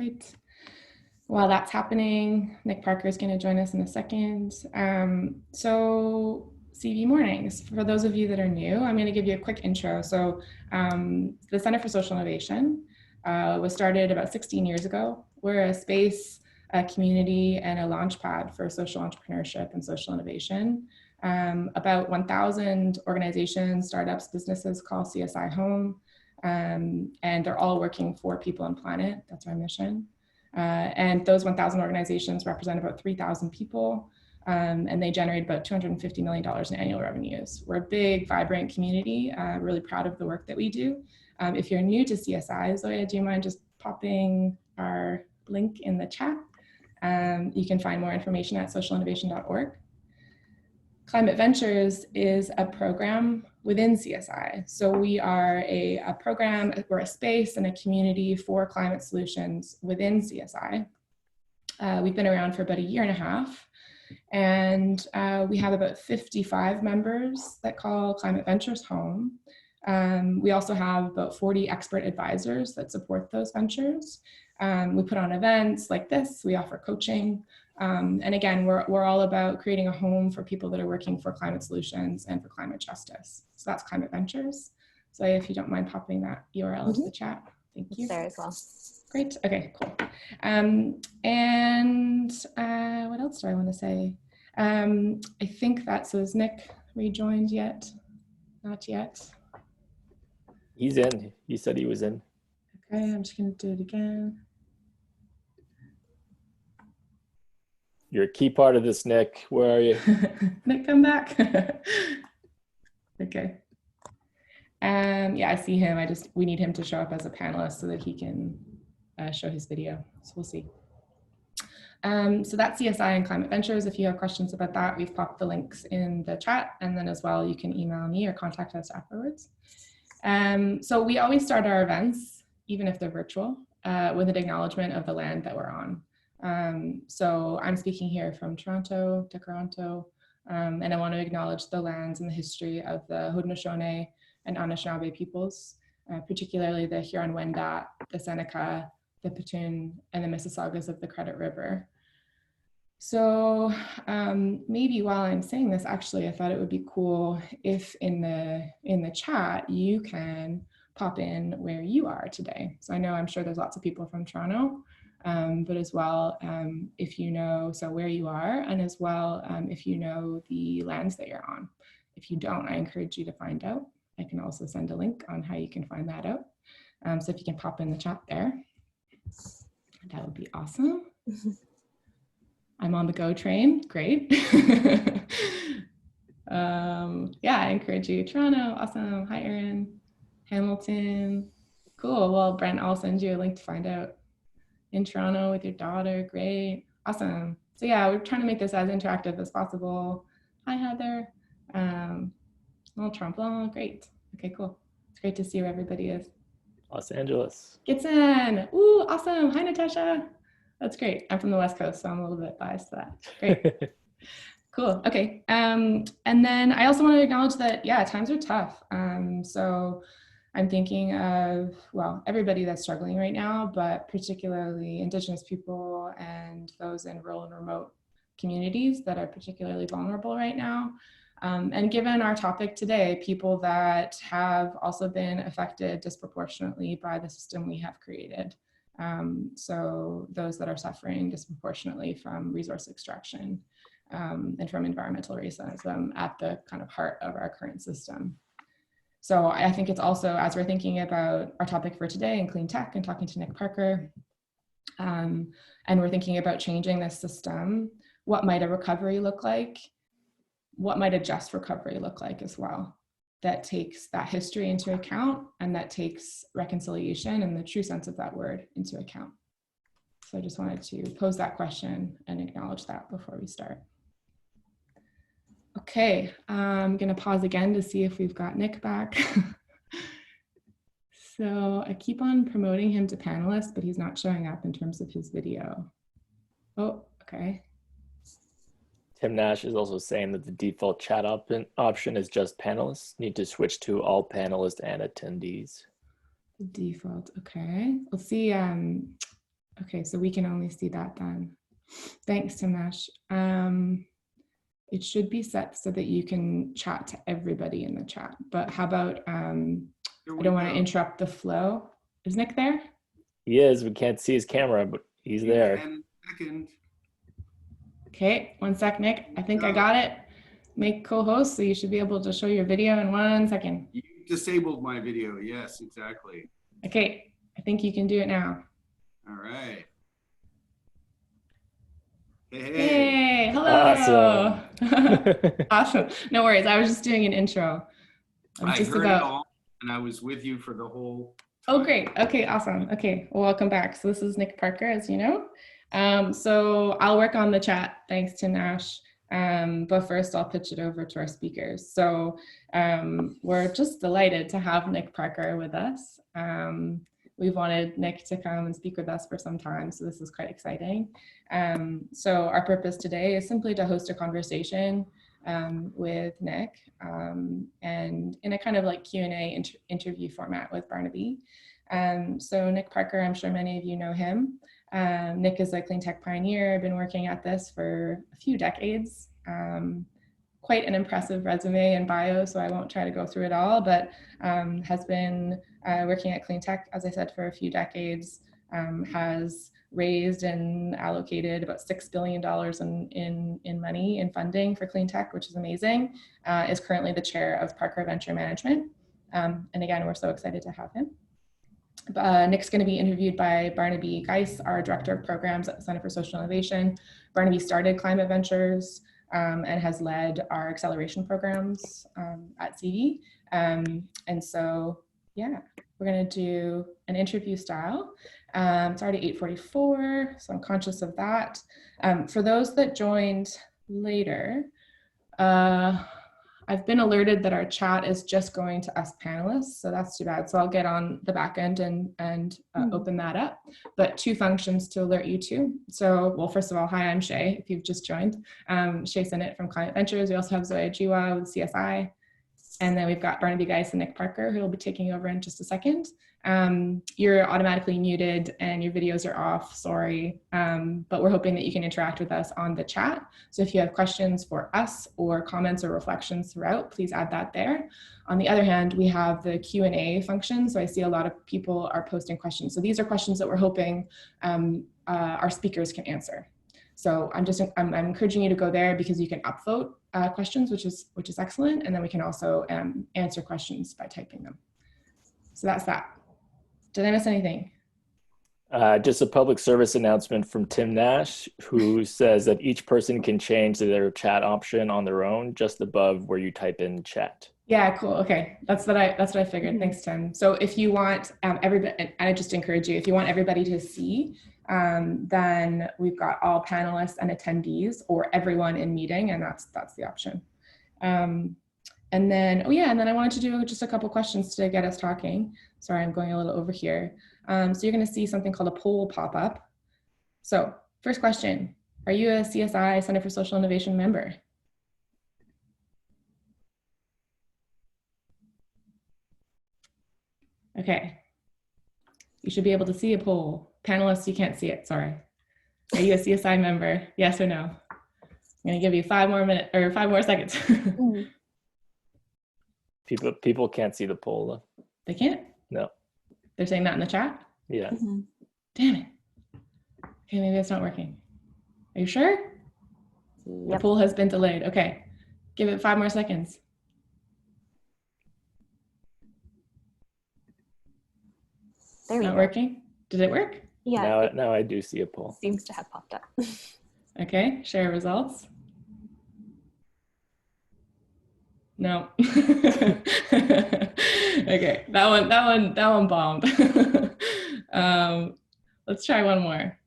Great. While that's happening, Nick Parker is going to join us in a second. So CV Mornings, for those of you that are new, I'm going to give you a quick intro. So the Center for Social Innovation was started about 16 years ago. We're a space, a community, and a launchpad for social entrepreneurship and social innovation. About 1,000 organizations, startups, businesses call CSI home, and they're all working for people and planet. That's our mission. And those 1,000 organizations represent about 3,000 people, and they generate about $250 million in annual revenues. We're a big, vibrant community, really proud of the work that we do. If you're new to CSI, Zoya, do you mind just popping our link in the chat? You can find more information at socialinnovation.org. Climate Ventures is a program within CSI. So we are a program, we're a space and a community for climate solutions within CSI. We've been around for about a year and a half, and we have about 55 members that call Climate Ventures home. We also have about 40 expert advisors that support those ventures. We put on events like this, we offer coaching. And again, we're all about creating a home for people that are working for climate solutions and for climate justice. So that's Climate Ventures. So if you don't mind popping that URL into the chat, thank you. It's there as well. Great, okay, cool. What else do I want to say? I think so is Nick rejoined yet? Not yet. He's in, he said he was in. Okay, I'm just gonna do it again. You're a key part of this, Nick. Where are you? Nick, come back. Okay. Yeah, I see him. We need him to show up as a panelist so that he can show his video. So we'll see. So that's CSI and Climate Ventures. If you have questions about that, we've popped the links in the chat, and then as well, you can email me or contact us afterwards. So we always start our events, even if they're virtual, with an acknowledgement of the land that we're on. So I'm speaking here from Toronto, and I want to acknowledge the lands and the history of the Haudenosaunee and Anishinaabe peoples, particularly the Huron-Wendat, the Seneca, the Petun, and the Mississaugas of the Credit River. So maybe while I'm saying this, actually, I thought it would be cool if in the chat you can pop in where you are today. So I'm sure there's lots of people from Toronto. But as well, if you know, so where you are, and as well, if you know the lands that you're on. If you don't, I encourage you to find out. I can also send a link on how you can find that out. So if you can pop in the chat there, that would be awesome. I'm on the go train, great. Yeah, I encourage you. Toronto, awesome. Hi, Erin. Hamilton, cool. Well, Brent, I'll send you a link to find out. In Toronto with your daughter, great, awesome. So yeah, we're trying to make this as interactive as possible. Hi, Heather. Tremblon, great. Okay, cool. It's great to see where everybody is. Los Angeles. Gitson, ooh, awesome. Hi, Natasha. That's great. I'm from the West Coast, so I'm a little bit biased to that. Great. Cool, okay. And then I also want to acknowledge that, yeah, times are tough. So I'm thinking of, well, everybody that's struggling right now, but particularly Indigenous people and those in rural and remote communities that are particularly vulnerable right now. And given our topic today, people that have also been affected disproportionately by the system we have created. So those that are suffering disproportionately from resource extraction and from environmental racism at the kind of heart of our current system. So I think it's also, as we're thinking about our topic for today in clean tech and talking to Nick Parker, and we're thinking about changing this system, what might a recovery look like? What might a just recovery look like as well? That takes that history into account and that takes reconciliation in the true sense of that word into account. So I just wanted to pose that question and acknowledge that before we start. Okay, I'm gonna pause again to see if we've got Nick back. So I keep on promoting him to panelist, but he's not showing up in terms of his video. Oh, okay. Tim Nash is also saying that the default chat option is just panelists. Need to switch to all panelists and attendees. The default, okay. Let's see. Okay, so we can only see that then. Thanks, Timnash. It should be set so that you can chat to everybody in the chat, but how about, I don't want to interrupt the flow. Is Nick there? He is. We can't see his camera, but he's there. And second. Okay, 1 sec, Nick. I think I got it. Make co-host, so you should be able to show your video in 1 second. You disabled my video. Yes, exactly. Okay, I think you can do it now. All right. Hey, hello. Awesome. Awesome. No worries. I was just doing an intro. I heard it all, and I was with you for the whole time. Oh, great. Okay, awesome. Okay, well, welcome back. So this is Nick Parker, as you know. So I'll work on the chat. Thanks to Nash. But first, I'll pitch it over to our speakers. So we're just delighted to have Nick Parker with us. We've wanted Nick to come and speak with us for some time, so this is quite exciting. So our purpose today is simply to host a conversation with Nick and in a kind of like Q&A interview format with Barnaby. So Nick Parker, I'm sure many of you know him. Nick is a clean tech pioneer, been working at this for a few decades. Quite an impressive resume and bio, so I won't try to go through it all, but has been working at clean tech, as I said, for a few decades, has raised and allocated about $6 billion in money in funding for clean tech, which is amazing, is currently the chair of Procure Venture Management. And again, we're so excited to have him. Nick's going to be interviewed by Barnaby Geis, our Director of Programs at the Center for Social Innovation. Barnaby started Climate Ventures and has led our acceleration programs at CV. And so, yeah, we're going to do an interview style. It's already 8:44, so I'm conscious of that. For those that joined later, I've been alerted that our chat is just going to us panelists, so that's too bad. So I'll get on the back end and open that up. But 2 functions to alert you to. So, well, first of all, hi, I'm Shay, if you've just joined. Shay Sinnott from Climate Ventures. We also have Zoya Jiwa with CSI. And then we've got Barnaby Geis and Nick Parker, who will be taking over in just a second. You're automatically muted and your videos are off, sorry. But we're hoping that you can interact with us on the chat. So if you have questions for us or comments or reflections throughout, please add that there. On the other hand, we have the Q&A function. So I see a lot of people are posting questions. So these are questions that we're hoping our speakers can answer. So I'm encouraging you to go there because you can upvote questions, which is excellent. And then we can also answer questions by typing them. So that's that. Did I miss anything? Just a public service announcement from Tim Nash, who says that each person can change their chat option on their own, just above where you type in chat. Yeah, cool. Okay, that's what I figured. Thanks, Tim. So if you want everybody, I just encourage you, if you want everybody to see, then we've got all panelists and attendees, or everyone in meeting, and that's the option. And then, oh yeah, and then I wanted to do just a couple questions to get us talking. Sorry, I'm going a little over here. So you're going to see something called a poll pop up. So first question, are you a CSI, Center for Social Innovation member? Okay, you should be able to see a poll. Panelists, you can't see it, sorry. Are you a CSI member? Yes or no? I'm gonna give you 5 more minutes, or 5 more seconds. People can't see the poll though. They can't? No. They're saying that in the chat? Yeah. Damn it. Okay, maybe it's not working. Are you sure? Yep. The poll has been delayed. Okay, give it 5 more seconds. There we go. Not working? Did it work? Yeah. Now I do see a poll. Seems to have popped up. Okay, share results. No. Okay, that one bombed. Let's try one more.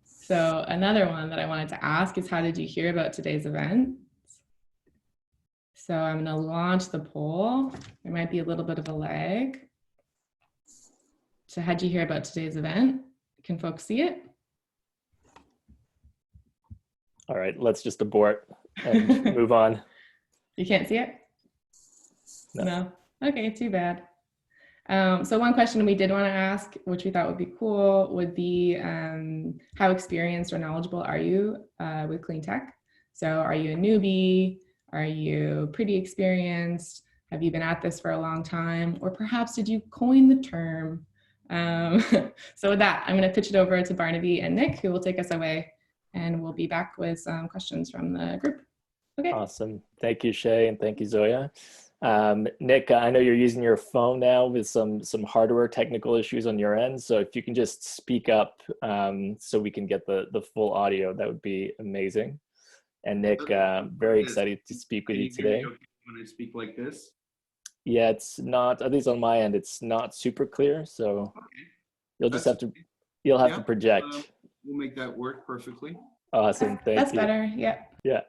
So another one that I wanted to ask is, how did you hear about today's event? So I'm going to launch the poll. There might be a little bit of a lag. So how'd you hear about today's event? Can folks see it? All right, let's just abort and move on. You can't see it? No. No? Okay, too bad. So one question we did want to ask, which we thought would be cool, would be how experienced or knowledgeable are you with clean tech? So are you a newbie? Are you pretty experienced? Have you been at this for a long time? Or perhaps did you coin the term? So with that, I'm going to pitch it over to Barnaby and Nick, who will take us away, and we'll be back with some questions from the group. Okay. Awesome. Thank you, Shay, and thank you, Zoya. Nick, I know you're using your phone now with some hardware technical issues on your end. So if you can just speak up so we can get the full audio, that would be amazing. And Nick, very excited to speak with you today. When I speak like this? Yeah, it's not, at least on my end, it's not super clear. So you'll just have to, you'll have to project. We'll make that work perfectly. Awesome. Thank you. That's better. Yeah. Yeah.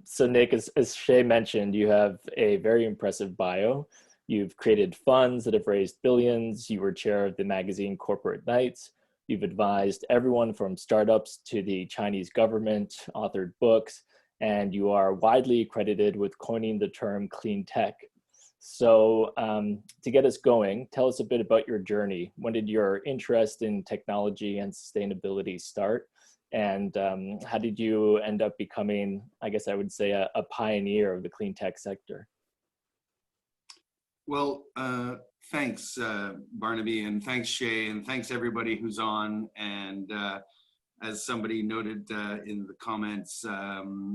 So Nick, as Shay mentioned, you have a very impressive bio. You've created funds that have raised billions. You were chair of the magazine Corporate Knights. You've advised everyone from startups to the Chinese government, authored books, and you are widely credited with coining the term clean tech. So to get us going, tell us a bit about your journey. When did your interest in technology and sustainability start? And how did you end up becoming, I guess I would say, a pioneer of the clean tech sector? Well, thanks, Barnaby, and thanks, Shay, and thanks everybody who's on. And as somebody noted in the comments,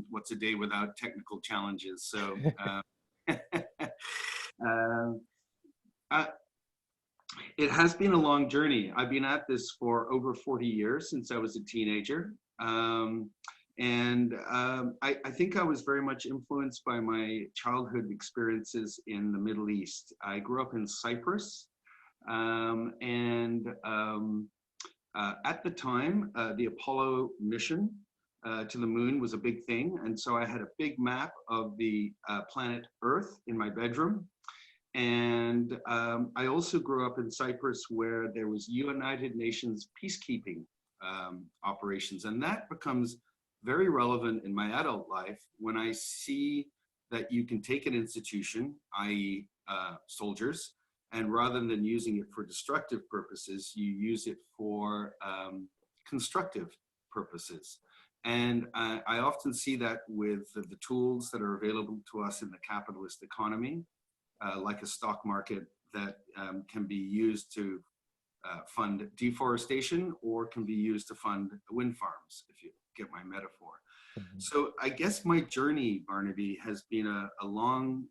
what's a day without technical challenges? So it has been a long journey. I've been at this for over 40 years, since I was a teenager. I think I was very much influenced by my childhood experiences in the Middle East. I grew up in Cyprus, at the time, the Apollo mission to the moon was a big thing. And so I had a big map of the planet Earth in my bedroom. And I also grew up in Cyprus, where there was United Nations peacekeeping operations. And that becomes very relevant in my adult life when I see that you can take an institution, i.e. Soldiers, and rather than using it for destructive purposes, you use it for constructive purposes. And I often see that with the tools that are available to us in the capitalist economy, like a stock market that can be used to fund deforestation, or can be used to fund wind farms, if you get my metaphor. Mm-hmm. So I guess my journey, Barnaby, has been a long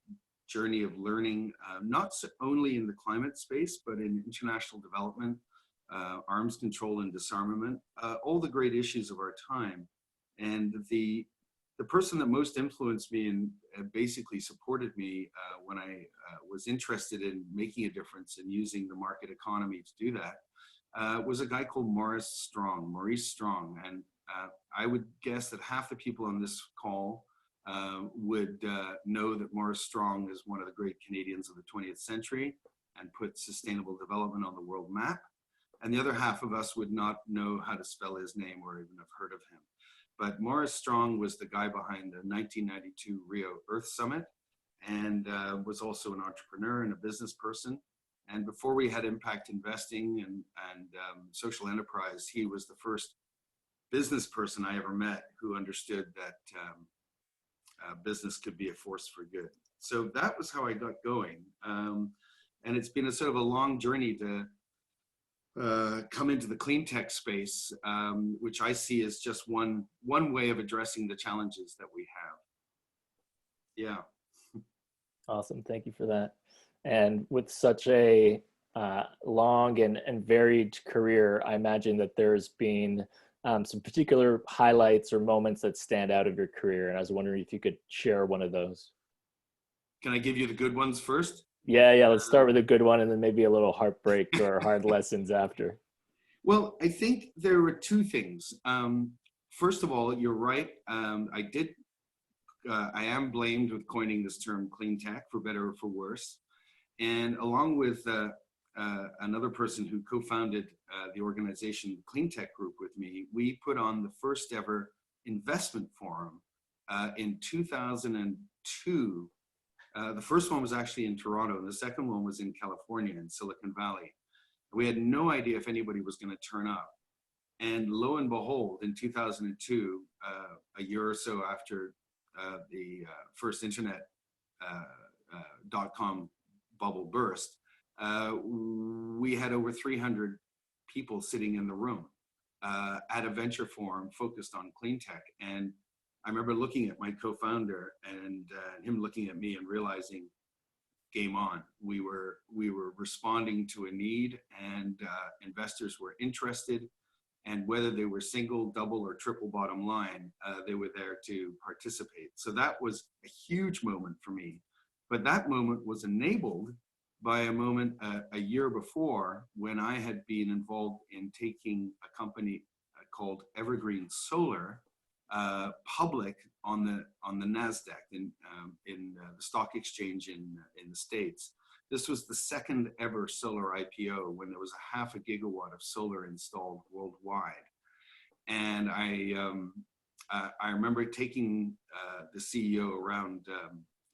journey of learning, not only in the climate space, but in international development, arms control and disarmament, all the great issues of our time. And the person that most influenced me and basically supported me when I was interested in making a difference and using the market economy to do that was a guy called Maurice Strong. And I would guess that half the people on this call would know that Maurice Strong is one of the great Canadians of the 20th century and put sustainable development on the world map. And the other half of us would not know how to spell his name or even have heard of him. But Maurice Strong was the guy behind the 1992 Rio Earth Summit, and was also an entrepreneur and a business person. And before we had impact investing and social enterprise, he was the first business person I ever met who understood that business could be a force for good. So that was how I got going. And it's been a sort of a long journey to come into the clean tech space, which I see as just one way of addressing the challenges that we have. Yeah. Awesome, thank you for that. And with such a long and varied career, I imagine that there's been some particular highlights or moments that stand out of your career. And I was wondering if you could share one of those. Can I give you the good ones first? Yeah, let's start with a good one and then maybe a little heartbreak or hard lessons after. Well, I think there were two things. First of all, you're right. I am blamed with coining this term clean tech, for better or for worse. And along with another person who co-founded the organization Clean Tech Group with me, we put on the first ever investment forum in 2002 The first one was actually in Toronto, and the second one was in California, in Silicon Valley. We had no idea if anybody was going to turn up. And lo and behold, in 2002, a year or so after the first internet .com bubble burst, we had over 300 people sitting in the room at a venture forum focused on clean tech. And I remember looking at my co-founder and him looking at me and realizing, game on. We were responding to a need, and investors were interested. And whether they were single, double, or triple bottom line, they were there to participate. So that was a huge moment for me. But that moment was enabled by a moment a year before, when I had been involved in taking a company called Evergreen Solar public on the NASDAQ in the stock exchange in the States. This was the second ever solar IPO, when there was a 0.5 gigawatt of solar installed worldwide. And I remember taking the CEO around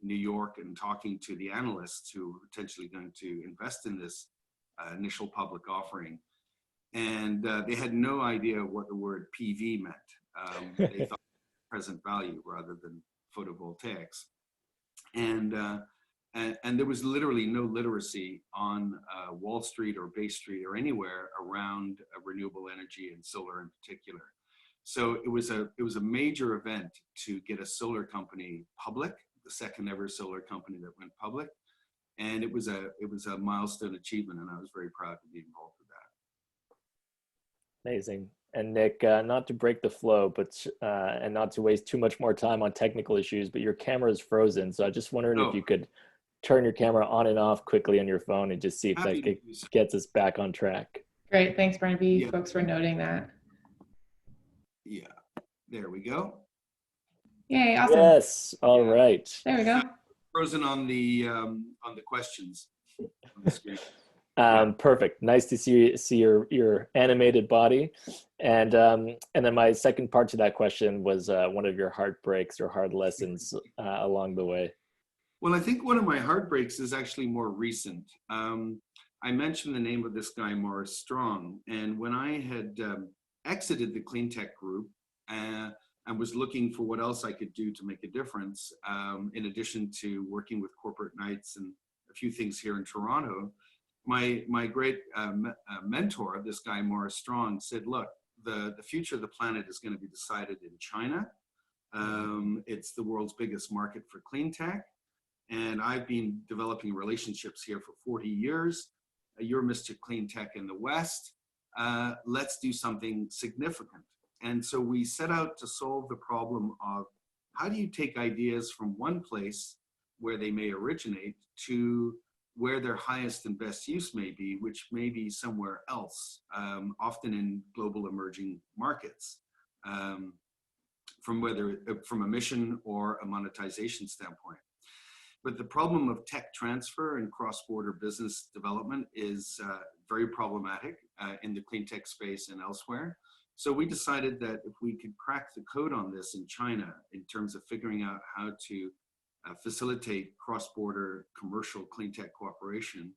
New York and talking to the analysts who were potentially going to invest in this initial public offering. And they had no idea what the word PV meant. They thought present value rather than photovoltaics. And there was literally no literacy on Wall Street or Bay Street or anywhere around renewable energy and solar in particular. So it was a major event to get a solar company public, the second ever solar company that went public, and it was a milestone achievement, and I was very proud to be involved with that. Amazing. And Nick, not to break the flow, but and not to waste too much more time on technical issues, but your camera is frozen, so I just wondering if you could turn your camera on and off quickly on your phone and just see if that gets us back on track. Great, thanks, Barnaby. Yeah. Folks for noting that. Yeah, there we go. Yay, awesome. Yes, all right. There we go. Frozen on the questions on the screen. Perfect. Nice to see your animated body, and then my second part to that question was one of your heartbreaks or hard lessons along the way. Well, I think one of my heartbreaks is actually more recent. I mentioned the name of this guy, Morris Strong, and when I had exited the cleantech group and was looking for what else I could do to make a difference, in addition to working with corporate nights and a few things here in Toronto, my great mentor, this guy Morris Strong, said, look, the future of the planet is going to be decided in China. It's the world's biggest market for clean tech, and I've been developing relationships here for 40 years. You're Mr. Clean Tech in the West. Let's do something significant. And so we set out to solve the problem of how do you take ideas from one place where they may originate to where their highest and best use may be, which may be somewhere else, often in global emerging markets, from a mission or a monetization standpoint. But the problem of tech transfer and cross-border business development is very problematic in the clean tech space and elsewhere. So we decided that if we could crack the code on this in China in terms of figuring out how to facilitate cross-border commercial clean tech cooperation,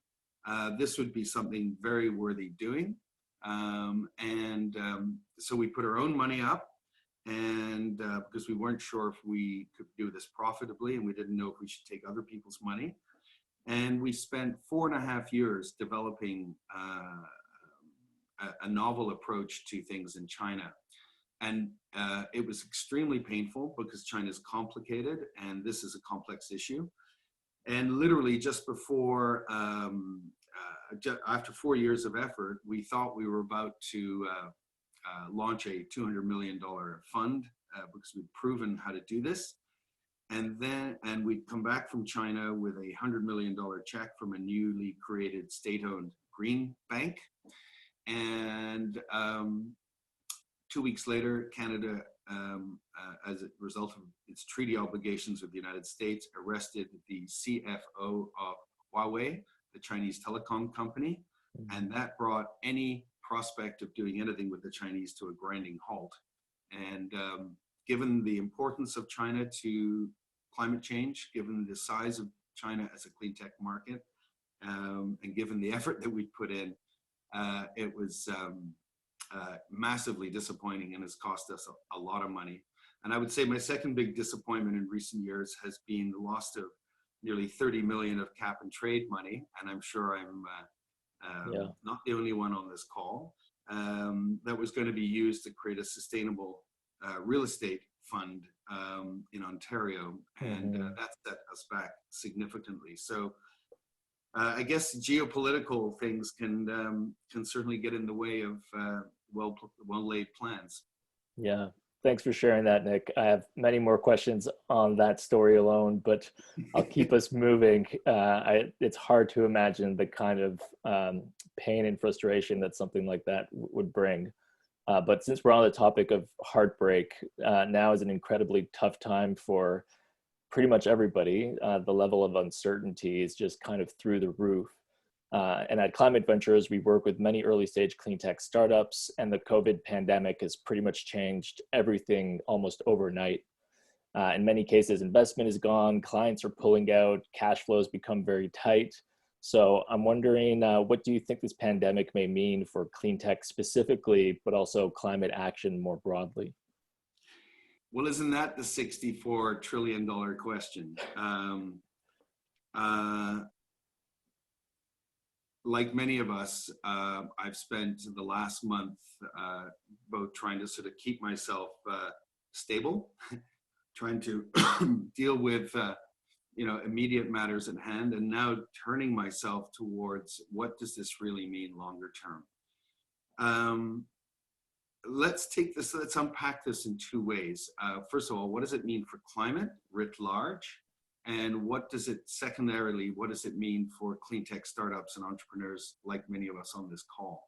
this would be something very worthy doing. So we put our own money up, and because we weren't sure if we could do this profitably, and we didn't know if we should take other people's money. And we spent 4.5 years developing a novel approach to things in China. And it was extremely painful because China is complicated and this is a complex issue. And literally just before, after 4 years of effort, we thought we were about to launch a $200 million fund because we'd proven how to do this. And we'd come back from China with a $100 million check from a newly created state-owned green bank. And 2 weeks later, Canada, as a result of its treaty obligations with the United States, arrested the CFO of Huawei, the Chinese telecom company. And that brought any prospect of doing anything with the Chinese to a grinding halt. And given the importance of China to climate change, given the size of China as a clean tech market. And given the effort that we put in, it was massively disappointing and has cost us a lot of money. And I would say my second big disappointment in recent years has been the loss of nearly 30 million of cap and trade money. And I'm sure I'm not the only one on this call. That was going to be used to create a sustainable real estate fund in Ontario. And that set us back significantly. So I guess geopolitical things can certainly get in the way of well-laid plans. Yeah, thanks for sharing that, Nick. I have many more questions on that story alone, but I'll keep us moving. It's hard to imagine the kind of pain and frustration that something like that would bring. But since we're on the topic of heartbreak, now is an incredibly tough time for pretty much everybody. The level of uncertainty is just kind of through the roof. And at Climate Ventures, we work with many early stage clean tech startups, and the COVID pandemic has pretty much changed everything almost overnight. In many cases, investment is gone, clients are pulling out, cash flows become very tight. So I'm wondering, what do you think this pandemic may mean for clean tech specifically, but also climate action more broadly? Well, isn't that the $64 trillion question? Like many of us, I've spent the last month both trying to sort of keep myself stable, trying to deal with immediate matters at hand, and now turning myself towards what does this really mean longer term. Let's unpack this in two ways. First of all, what does it mean for climate writ large? And what does it mean for clean tech startups and entrepreneurs like many of us on this call?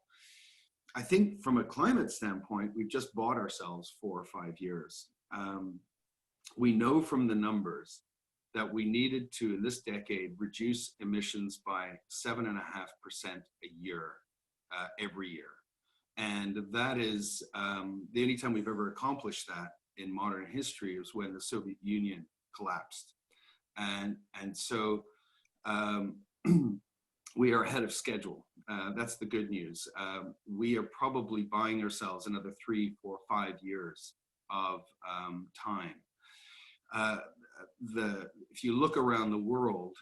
I think from a climate standpoint, we've just bought ourselves 4 or 5 years. We know from the numbers that we needed to, in this decade, reduce emissions by 7.5% a year, every year. And that is the only time we've ever accomplished that in modern history was when the Soviet Union collapsed. And so we are ahead of schedule. That's the good news. We are probably buying ourselves another 3, 4, 5 years of time. If you look around the world,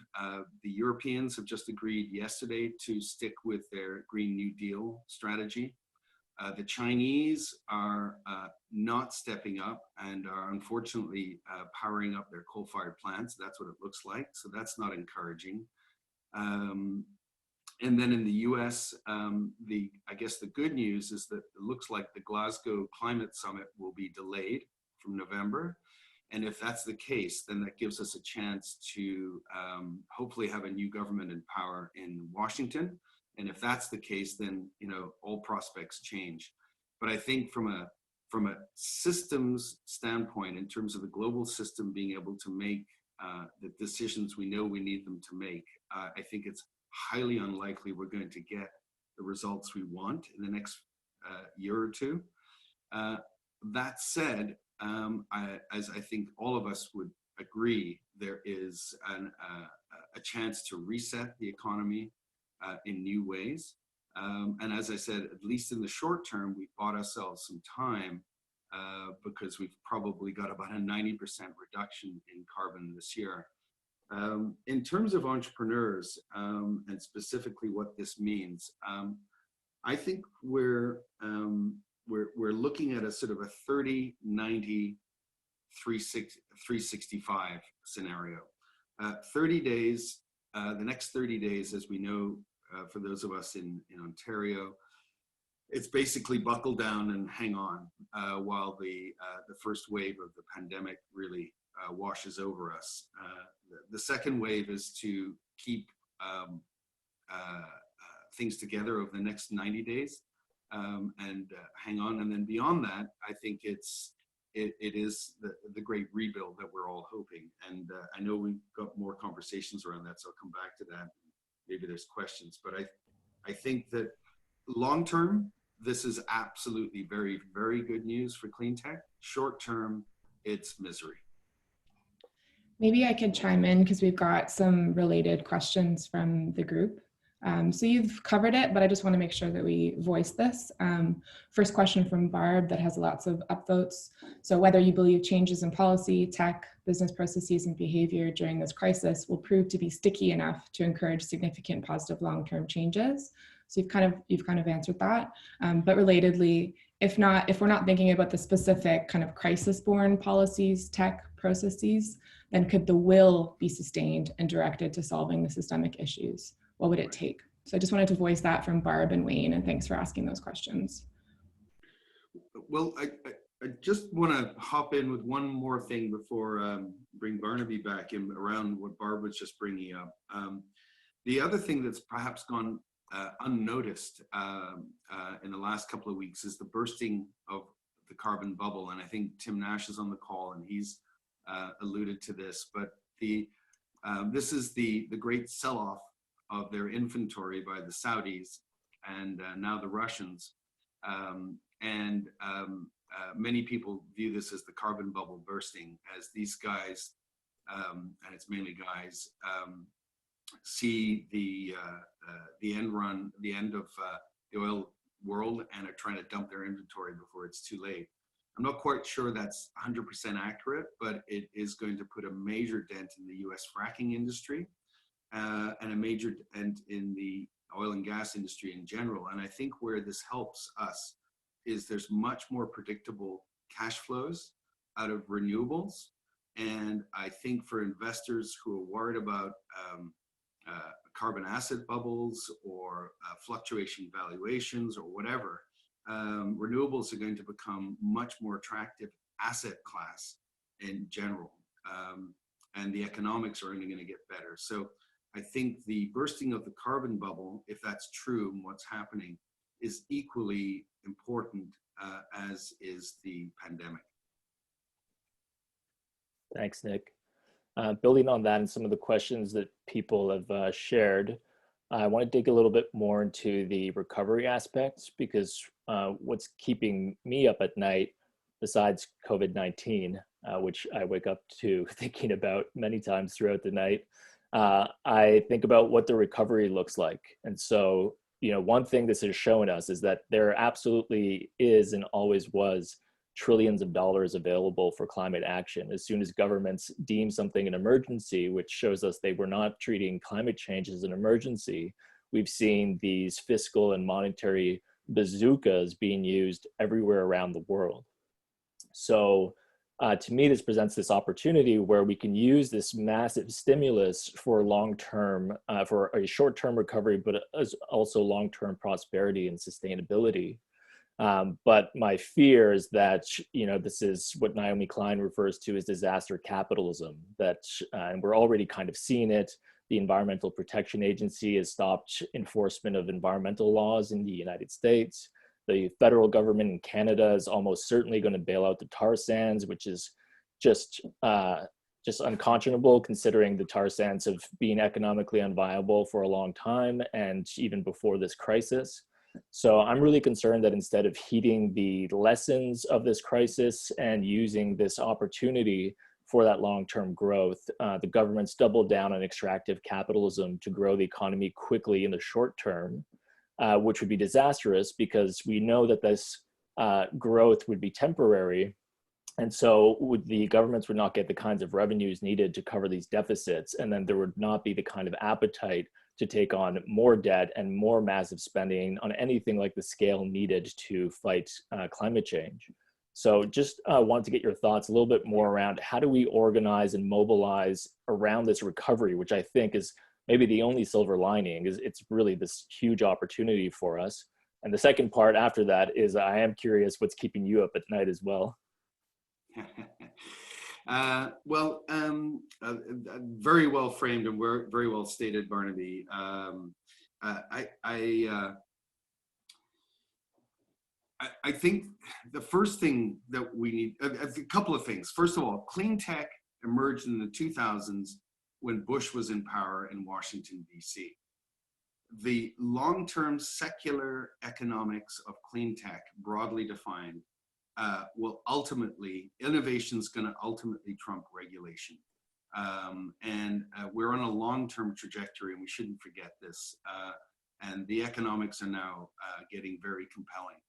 the Europeans have just agreed yesterday to stick with their Green New Deal strategy. The Chinese are not stepping up and are unfortunately powering up their coal-fired plants. That's what it looks like. So that's not encouraging. And then in the US, I guess the good news is that it looks like the Glasgow Climate Summit will be delayed from November. And if that's the case, then that gives us a chance to hopefully have a new government in power in Washington. And if that's the case, then all prospects change. But I think from a systems standpoint, in terms of the global system being able to make the decisions we know we need them to make, I think it's highly unlikely we're going to get the results we want in the next year or two. That said, as I think all of us would agree, there is a chance to reset the economy in new ways. And as I said, at least in the short term, we bought ourselves some time because we've probably got about a 90% reduction in carbon this year. In terms of entrepreneurs and specifically what this means, I think we're looking at a sort of a 30, 90, 365 scenario. 30 days, the next 30 days, as we know, for those of us in Ontario, it's basically buckle down and hang on while the first wave of the pandemic really washes over us. The second wave is to keep things together over the next 90 days and hang on. And then beyond that, I think it is the great rebuild that we're all hoping. And I know we've got more conversations around that, so I'll come back to that. Maybe there's questions, but I think that long term, this is absolutely very, very good news for clean tech. Short term, it's misery. Maybe I could chime in because we've got some related questions from the group. So you've covered it, but I just want to make sure that we voice this. First question from Barb that has lots of upvotes. So whether you believe changes in policy, tech, business processes, and behavior during this crisis will prove to be sticky enough to encourage significant positive long-term changes. So you've kind of answered that. But relatedly, if we're not thinking about the specific kind of crisis-born policies, tech, processes, then could the will be sustained and directed to solving the systemic issues? What would it take? So I just wanted to voice that from Barb and Wayne, and thanks for asking those questions. Well, I just want to hop in with one more thing before bring Barnaby back in around what Barb was just bringing up. The other thing that's perhaps gone unnoticed in the last couple of weeks is the bursting of the carbon bubble. And I think Tim Nash is on the call and he's alluded to this, but this is the great sell-off of their inventory by the Saudis and now the Russians. Many people view this as the carbon bubble bursting, as these guys, and it's mainly guys, see the end of the oil world and are trying to dump their inventory before it's too late. I'm not quite sure that's 100% accurate, but it is going to put a major dent in the US fracking industry and a major dent in the oil and gas industry in general. And I think where this helps us is there's much more predictable cash flows out of renewables. And I think for investors who are worried about carbon asset bubbles or fluctuation valuations or whatever, renewables are going to become much more attractive asset class in general. And the economics are only going to get better. So I think the bursting of the carbon bubble, if that's true and what's happening, is equally important as is the pandemic. Thanks, Nick. Building on that and some of the questions that people have shared, I want to dig a little bit more into the recovery aspects, because what's keeping me up at night, besides COVID-19, which I wake up to thinking about many times throughout the night, I think about what the recovery looks like. And so, one thing this has shown us is that there absolutely is and always was trillions of dollars available for climate action. As soon as governments deem something an emergency, which shows us they were not treating climate change as an emergency, we've seen these fiscal and monetary bazookas being used everywhere around the world. So to me, this presents this opportunity where we can use this massive stimulus for long-term, for a short-term recovery, but as also long-term prosperity and sustainability. But my fear is that, this is what Naomi Klein refers to as disaster capitalism, that, and we're already kind of seeing it. The Environmental Protection Agency has stopped enforcement of environmental laws in the United States. The federal government in Canada is almost certainly going to bail out the tar sands, which is just unconscionable, considering the tar sands have been economically unviable for a long time and even before this crisis. So I'm really concerned that instead of heeding the lessons of this crisis and using this opportunity for that long-term growth, the government's doubled down on extractive capitalism to grow the economy quickly in the short term, which would be disastrous because we know that this growth would be temporary. And so the governments would not get the kinds of revenues needed to cover these deficits. And then there would not be the kind of appetite to take on more debt and more massive spending on anything like the scale needed to fight climate change. So just wanted to get your thoughts a little bit more around how do we organize and mobilize around this recovery, which I think is maybe the only silver lining. Is it's really this huge opportunity for us. And the second part after that is I am curious what's keeping you up at night as well. Very well framed and very well stated, Barnaby. I think the first thing that we need, a couple of things. First of all, clean tech emerged in the 2000s when Bush was in power in Washington, D.C. The long-term secular economics of clean tech, broadly defined, will ultimately, innovation is going to ultimately trump regulation. We're on a long-term trajectory, and we shouldn't forget this. And the economics are now getting very compelling,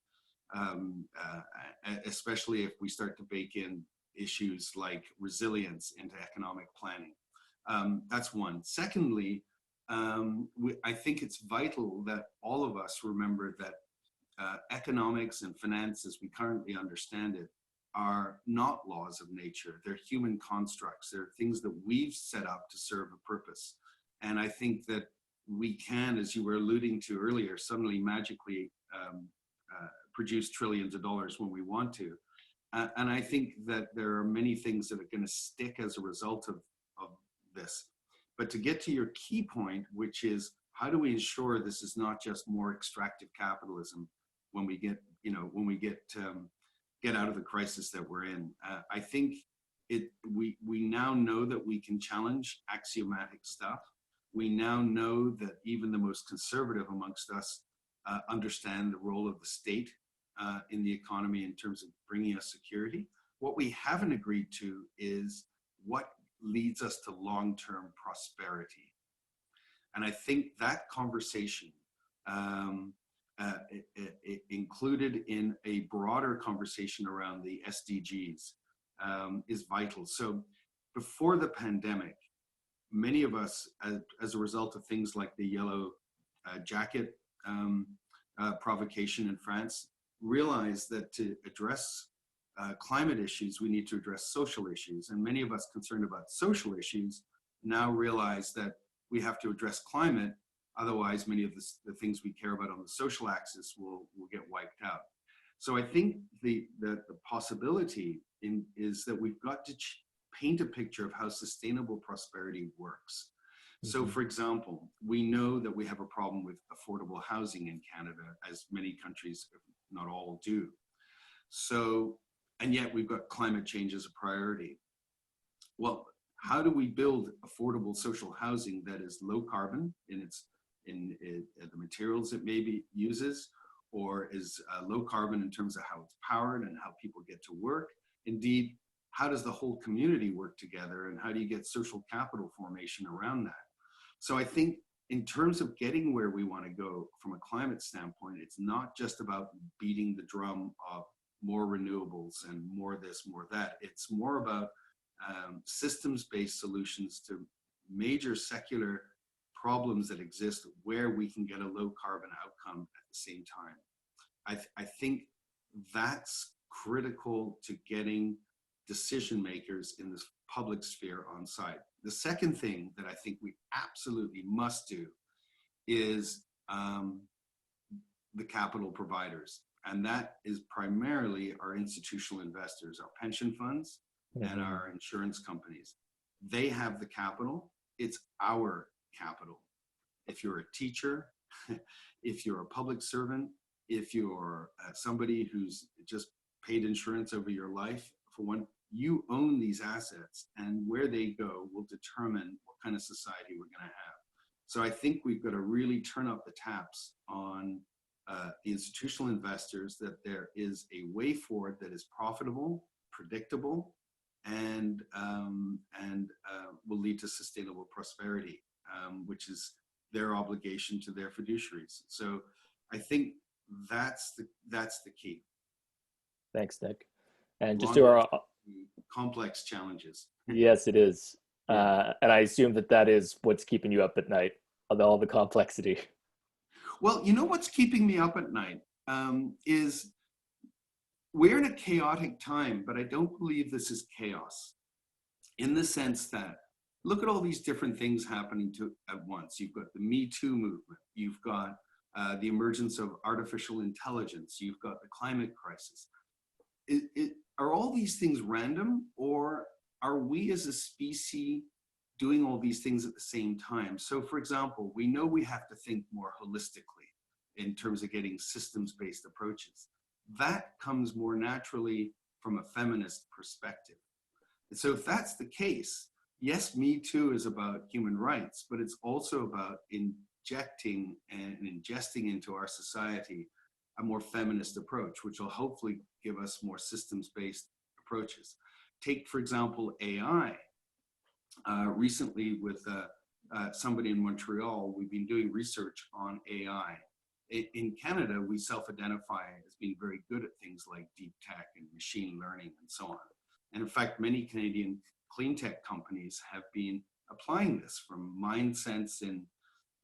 especially if we start to bake in issues like resilience into economic planning. That's one. Secondly, I think it's vital that all of us remember that economics and finance, as we currently understand it, are not laws of nature. They're human constructs. They're things that we've set up to serve a purpose. And I think that we can, as you were alluding to earlier, suddenly magically produce trillions of dollars when we want to. And I think that there are many things that are going to stick as a result of this. But to get to your key point, which is how do we ensure this is not just more extractive capitalism when we get, get out of the crisis that we're in? I think we now know that we can challenge axiomatic stuff. We now know that even the most conservative amongst us understand the role of the state in the economy in terms of bringing us security. What we haven't agreed to is what leads us to long-term prosperity. And I think that conversation included in a broader conversation around the SDGs is vital. So before the pandemic, many of us, as a result of things like the yellow jacket provocation in France, realized that to address climate issues, we need to address social issues. And many of us concerned about social issues now realize that we have to address climate. Otherwise, many of the things we care about on the social axis will get wiped out. So I think the possibility is that we've got to paint a picture of how sustainable prosperity works. So for example, we know that we have a problem with affordable housing in Canada, as many countries, if not all, do. So, and yet we've got climate change as a priority. Well, how do we build affordable social housing that is low carbon in the materials it maybe uses, or is low carbon in terms of how it's powered and how people get to work? Indeed, how does the whole community work together, and how do you get social capital formation around that? So I think in terms of getting where we want to go from a climate standpoint, it's not just about beating the drum of more renewables and more this, more that. It's more about systems-based solutions to major secular problems that exist where we can get a low carbon outcome at the same time. I think that's critical to getting decision makers in this public sphere on side. The second thing that I think we absolutely must do is the capital providers. And that is primarily our institutional investors, our pension funds and our insurance companies. They have the capital. It's our capital. If you're a teacher, if you're a public servant, if you're somebody who's just paid insurance over your life, for one, you own these assets, and where they go will determine what kind of society we're going to have. So I think we've got to really turn up the taps on the institutional investors, that there is a way forward that is profitable, predictable, and will lead to sustainable prosperity, which is their obligation to their fiduciaries. So I think that's the key. Thanks, Nick. And just to our complex challenges. Yes, it is. Yeah. And I assume that is what's keeping you up at night, all the complexity. Well, you know what's keeping me up at night is we're in a chaotic time, but I don't believe this is chaos, in the sense that look at all these different things happening at once. You've got the Me Too movement. You've got the emergence of artificial intelligence. You've got the climate crisis. Are all these things random, or are we as a species doing all these things at the same time? So for example, we know we have to think more holistically in terms of getting systems-based approaches. That comes more naturally from a feminist perspective. And so if that's the case, yes, Me Too is about human rights, but it's also about injecting and ingesting into our society a more feminist approach, which will hopefully give us more systems-based approaches. Take, for example, AI. recently with somebody in Montreal, we've been doing research on AI. In Canada, we self-identify as being very good at things like deep tech and machine learning and so on. And in fact, many Canadian clean tech companies have been applying this, from MindSense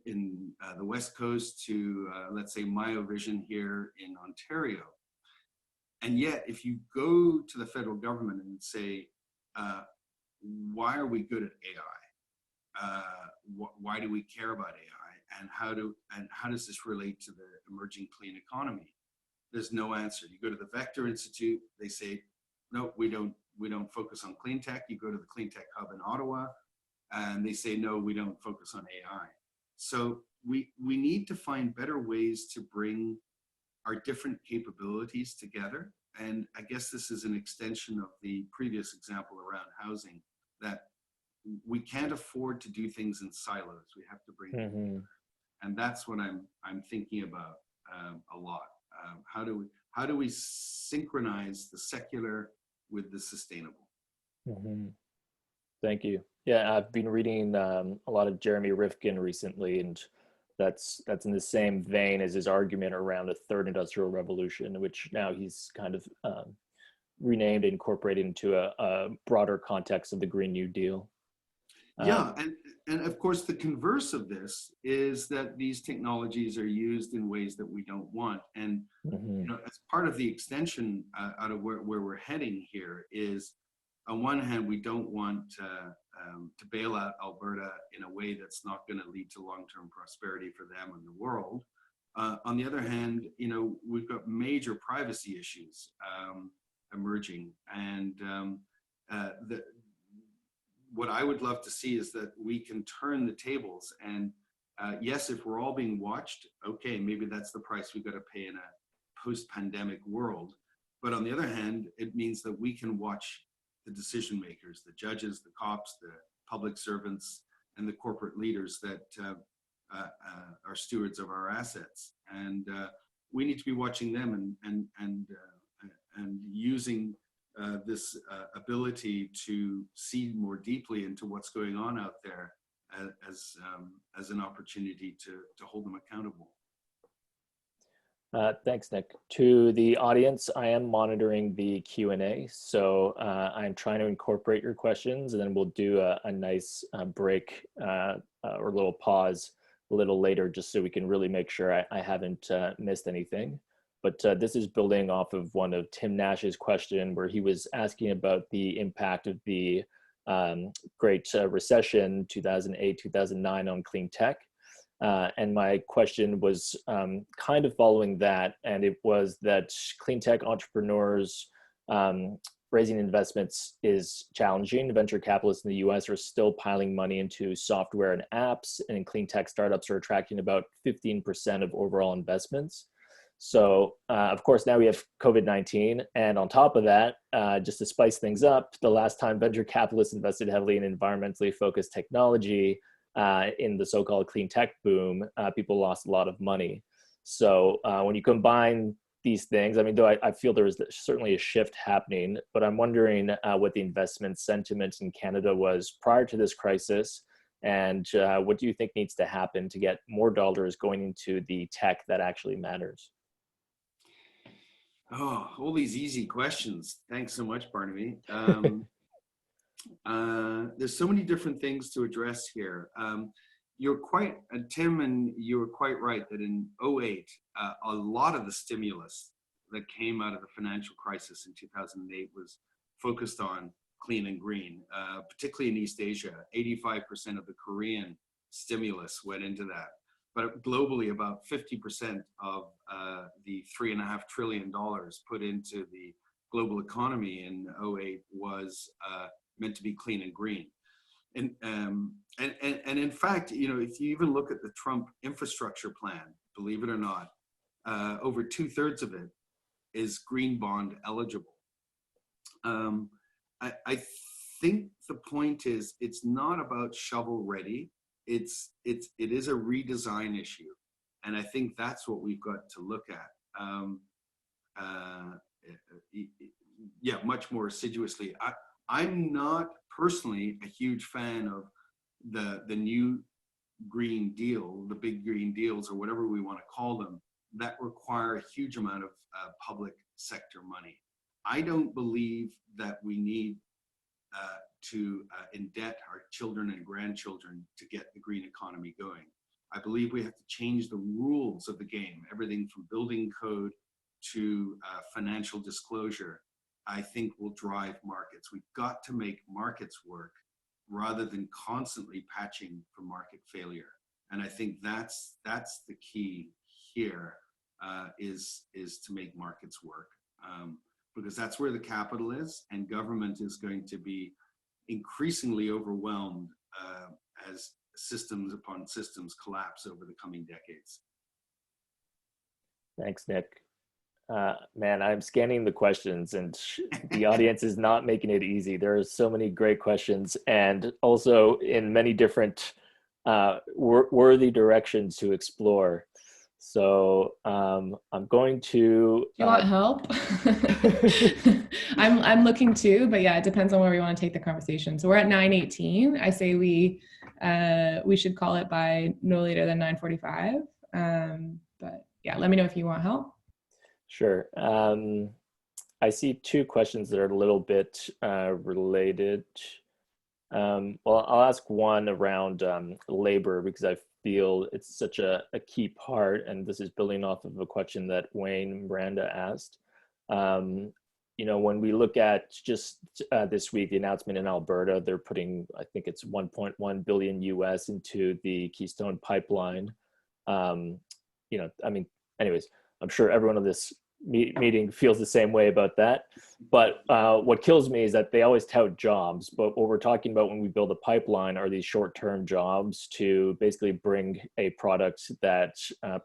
in the West Coast to, let's say, MyoVision here in Ontario. And yet, if you go to the federal government and say, why are we good at AI? Why do we care about AI? And how does this relate to the emerging clean economy? There's no answer. You go to the Vector Institute, they say, no, we don't focus on clean tech. You go to the Clean Tech Hub in Ottawa, and they say, no, we don't focus on AI. So we need to find better ways to bring our different capabilities together. And I guess this is an extension of the previous example around housing, that we can't afford to do things in silos. We have to bring them together. And that's what I'm thinking about a lot. How do we synchronize the secular with the sustainable? Thank you. Yeah, I've been reading a lot of Jeremy Rifkin recently, and that's in the same vein as his argument around a third industrial revolution, which now he's kind of renamed and incorporated into a broader context of the Green New Deal. Yeah, and of course the converse of this is that these technologies are used in ways that we don't want. And you know, as part of the extension out of where we're heading here is, on one hand, we don't want to bail out Alberta in a way that's not going to lead to long-term prosperity for them and the world. On the other hand, you know, we've got major privacy issues emerging, and what I would love to see is that we can turn the tables. And yes, if we're all being watched, okay, maybe that's the price we've got to pay in a post-pandemic world. But on the other hand, it means that we can watch the decision makers, the judges, the cops, the public servants, and the corporate leaders that are stewards of our assets. And we need to be watching them and using this ability to see more deeply into what's going on out there as an opportunity to hold them accountable. Thanks, Nick. To the audience, I am monitoring the Q&A, so I'm trying to incorporate your questions, and then we'll do a nice break or a little pause a little later, just so we can really make sure I haven't missed anything. But this is building off of one of Tim Nash's question, where he was asking about the impact of the Great Recession, 2008, 2009 on clean tech. And my question was kind of following that, and it was that clean tech entrepreneurs raising investments is challenging. Venture capitalists in the US are still piling money into software and apps, and clean tech startups are attracting about 15% of overall investments. So, of course, now we have COVID-19. And on top of that, just to spice things up, the last time venture capitalists invested heavily in environmentally focused technology in the so-called clean tech boom, people lost a lot of money. So when you combine these things, I mean, though I feel there is certainly a shift happening, but I'm wondering what the investment sentiment in Canada was prior to this crisis, and what do you think needs to happen to get more dollars going into the tech that actually matters? Oh, all these easy questions. Thanks so much, Barnaby. There's so many different things to address here. You're quite, Tim, and you were quite right that in 2008, a lot of the stimulus that came out of the financial crisis in 2008 was focused on clean and green, particularly in East Asia. 85% of the Korean stimulus went into that. But globally, about 50% of the $3.5 trillion put into the global economy in 2008 was meant to be clean and green. And in fact, you know, if you even look at the Trump infrastructure plan, believe it or not, over 2/3 of it is green bond eligible. I think the point is, it's not about shovel ready. It is a redesign issue, and I think that's what we've got to look at. Yeah, much more assiduously. I'm not personally a huge fan of the new Green Deal, the big Green Deals, or whatever we want to call them, that require a huge amount of public sector money. I don't believe that we need to indebt our children and grandchildren to get the green economy going. I believe we have to change the rules of the game, everything from building code to financial disclosure. I think will drive markets. We've got to make markets work rather than constantly patching for market failure. And I think that's the key here, is to make markets work, because that's where the capital is, and government is going to be increasingly overwhelmed as systems upon systems collapse over the coming decades. Thanks, Nick. Man, I'm scanning the questions and the audience is not making it easy. There are so many great questions, and also in many different worthy directions to explore. So I'm going to. Do you want help? I'm looking too, but yeah, it depends on where we want to take the conversation. So we're at 9:18. I say we should call it by no later than 9:45. But yeah, let me know if you want help. Sure. I see two questions that are a little bit related. Well, I'll ask one around labor, because I feel it's such a key part, and this is building off of a question that Wayne Miranda asked. You know, when we look at just this week, the announcement in Alberta, they're putting, I think it's 1.1 billion US into the Keystone pipeline. You know, I mean, anyways, I'm sure everyone on this meeting feels the same way about that. But what kills me is that they always tout jobs, but what we're talking about when we build a pipeline are these short-term jobs to basically bring a product that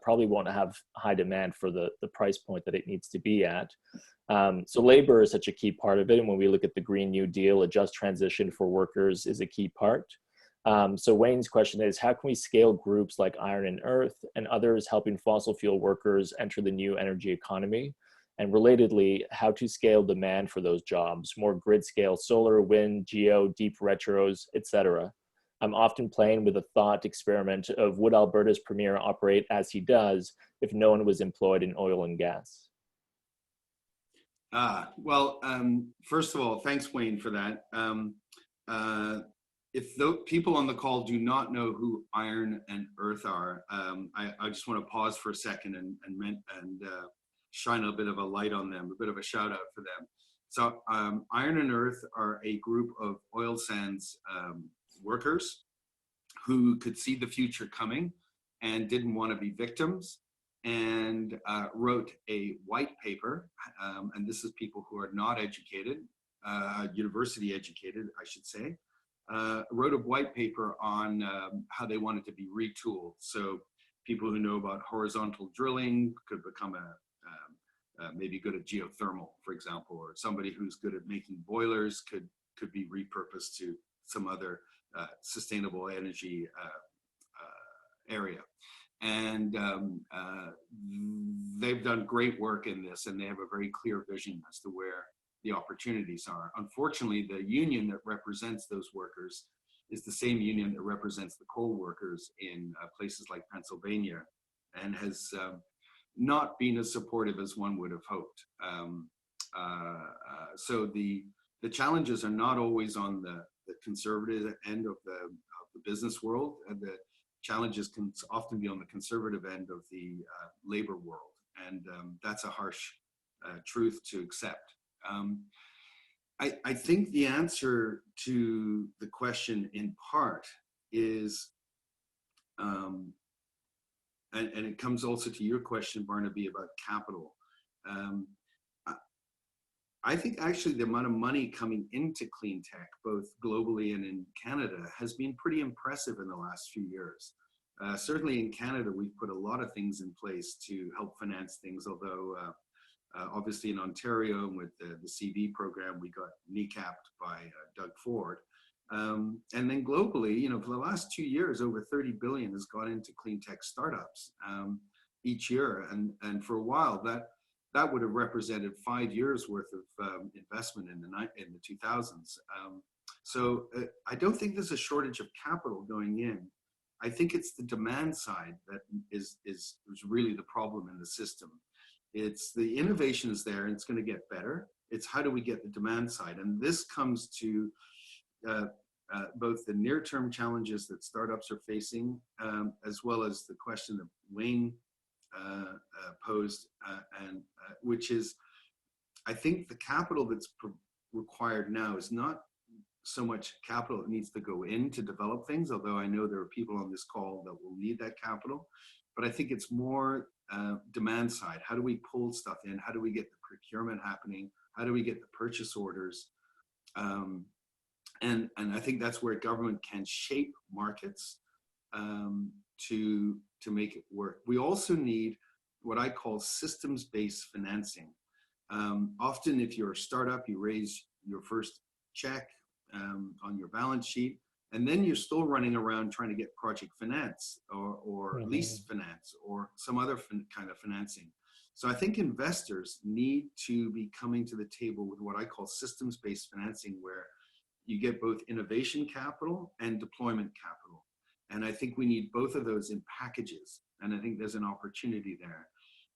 probably won't have high demand for the price point that it needs to be at. So labor is such a key part of it. And when we look at the Green New Deal, a just transition for workers is a key part. So Wayne's question is, how can we scale groups like Iron and Earth and others helping fossil fuel workers enter the new energy economy? And relatedly, how to scale demand for those jobs, more grid scale solar, wind, geo, deep retros, etc. I'm often playing with a thought experiment of would Alberta's premier operate as he does if no one was employed in oil and gas? Well, first of all, thanks, Wayne, for that. If the people on the call do not know who Iron and Earth are, I just want to pause for a second and shine a bit of a light on them, a bit of a shout out for them. So Iron and Earth are a group of oil sands workers who could see the future coming and didn't want to be victims, and wrote a white paper, and this is people who are not educated, university educated, I should say, wrote a white paper on how they wanted to be retooled. So people who know about horizontal drilling could become maybe good at geothermal, for example, or somebody who's good at making boilers could be repurposed to some other sustainable energy area. And they've done great work in this, and they have a very clear vision as to where the opportunities are. Unfortunately, the union that represents those workers is the same union that represents the coal workers in places like Pennsylvania, and has not been as supportive as one would have hoped. So the challenges are not always on the conservative end of the business world, and the challenges can often be on the conservative end of the labor world, and that's a harsh truth to accept. I think the answer to the question in part is, and it comes also to your question, Barnaby, about capital. I think actually the amount of money coming into clean tech, both globally and in Canada, has been pretty impressive in the last few years. Certainly in Canada, we've put a lot of things in place to help finance things, although obviously in Ontario with the CV program, we got kneecapped by Doug Ford. And then globally, you know, for the last 2 years, over 30 billion has gone into clean tech startups each year. And for a while, that would have represented 5 years worth of investment in the 2000s. So I don't think there's a shortage of capital going in. I think it's the demand side that is really the problem in the system. It's the innovation is there and it's going to get better. It's how do we get the demand side? And this comes to both the near-term challenges that startups are facing, as well as the question that Wayne posed, which is, I think the capital that's required now is not so much capital that needs to go in to develop things, although I know there are people on this call that will need that capital, but I think it's more demand side. How do we pull stuff in? How do we get the procurement happening? How do we get the purchase orders? And I think that's where government can shape markets to make it work. We also need what I call systems-based financing. Often if you're a startup, you raise your first check on your balance sheet, and then you're still running around trying to get project finance or lease finance or some other kind of financing. So I think investors need to be coming to the table with what I call systems-based financing, where you get both innovation capital and deployment capital. And I think we need both of those in packages. And I think there's an opportunity there.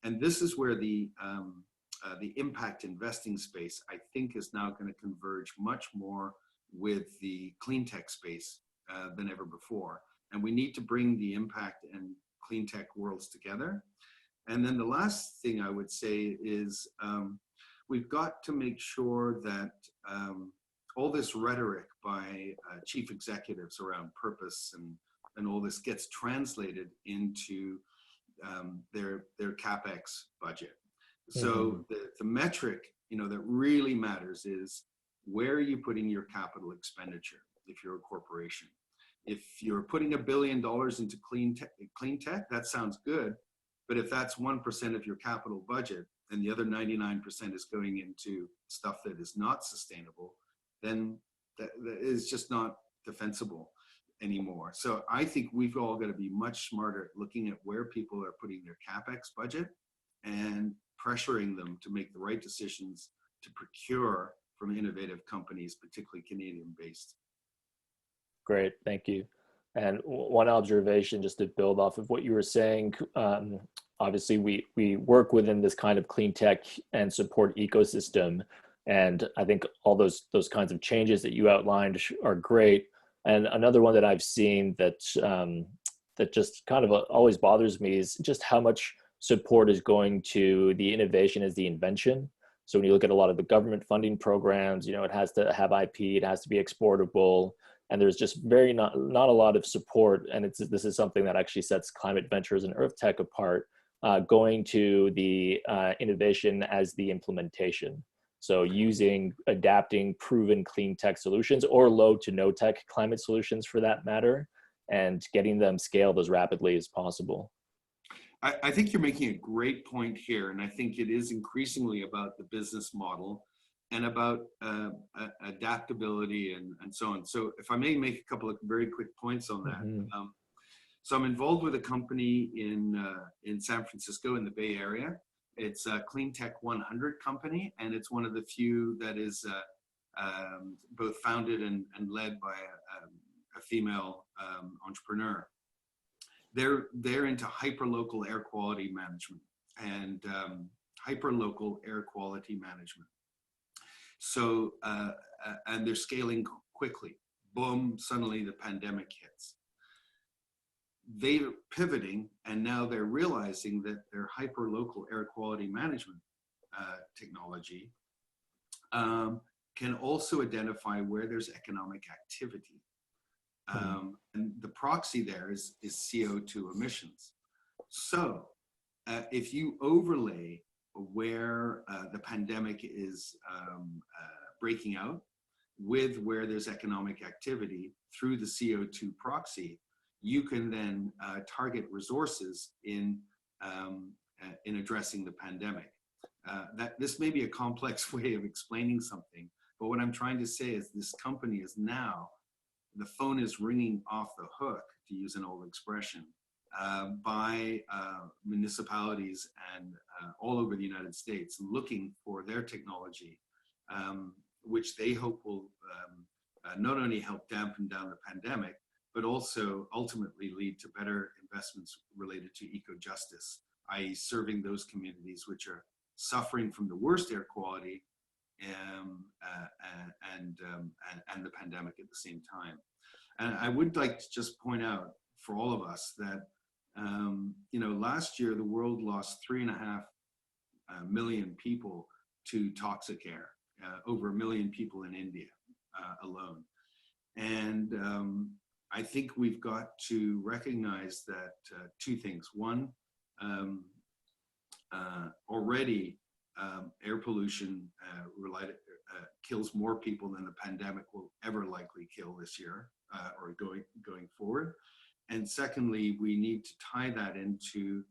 And this is where the impact investing space, I think, is now going to converge much more with the clean tech space than ever before. And we need to bring the impact and clean tech worlds together. And then the last thing I would say is we've got to make sure that all this rhetoric by chief executives around purpose and all this gets translated into their CapEx budget. So the metric, that really matters is, where are you putting your capital expenditure if you're a corporation? If you're putting $1 billion into clean tech, that sounds good. But if that's 1% of your capital budget and the other 99% is going into stuff that is not sustainable, then that is just not defensible anymore. So I think we've all got to be much smarter at looking at where people are putting their CapEx budget and pressuring them to make the right decisions to procure from innovative companies, particularly Canadian-based. Great, thank you. And one observation, just to build off of what you were saying, obviously we work within this kind of clean tech and support ecosystem. And I think all those kinds of changes that you outlined are great. And another one that I've seen that that just kind of always bothers me is just how much support is going to the innovation as the invention. So when you look at a lot of the government funding programs, it has to have IP, it has to be exportable, and there's just not a lot of support. And this is something that actually sets climate ventures and earth tech apart, going to the innovation as the implementation. So adapting proven clean tech solutions, or low to no tech climate solutions for that matter, and getting them scaled as rapidly as possible. I think you're making a great point here, and I think it is increasingly about the business model and about adaptability and so on. So if I may make a couple of very quick points on that. So I'm involved with a company in San Francisco in the Bay Area. It's a Clean Tech 100 company, and it's one of the few that is both founded and led by a female entrepreneur. They're into hyperlocal air quality management and hyperlocal air quality management. So and they're scaling quickly. Boom! Suddenly the pandemic hits. They're pivoting, and now they're realizing that their hyperlocal air quality management technology can also identify where there's economic activity. And the proxy there is CO2 emissions. So if you overlay where the pandemic is breaking out with where there's economic activity through the CO2 proxy, you can then target resources in addressing the pandemic. This may be a complex way of explaining something, but what I'm trying to say is this company is now, the phone is ringing off the hook, to use an old expression, by municipalities and all over the United States looking for their technology, which they hope will not only help dampen down the pandemic, but also ultimately lead to better investments related to eco-justice, i.e. serving those communities which are suffering from the worst air quality and the pandemic at the same time. And I would like to just point out for all of us that, last year the world lost 3.5 million people to toxic air, over 1 million people in India alone. And I think we've got to recognize that two things. One, already air pollution kills more people than the pandemic will ever likely kill this year or going forward. And secondly, we need to tie that into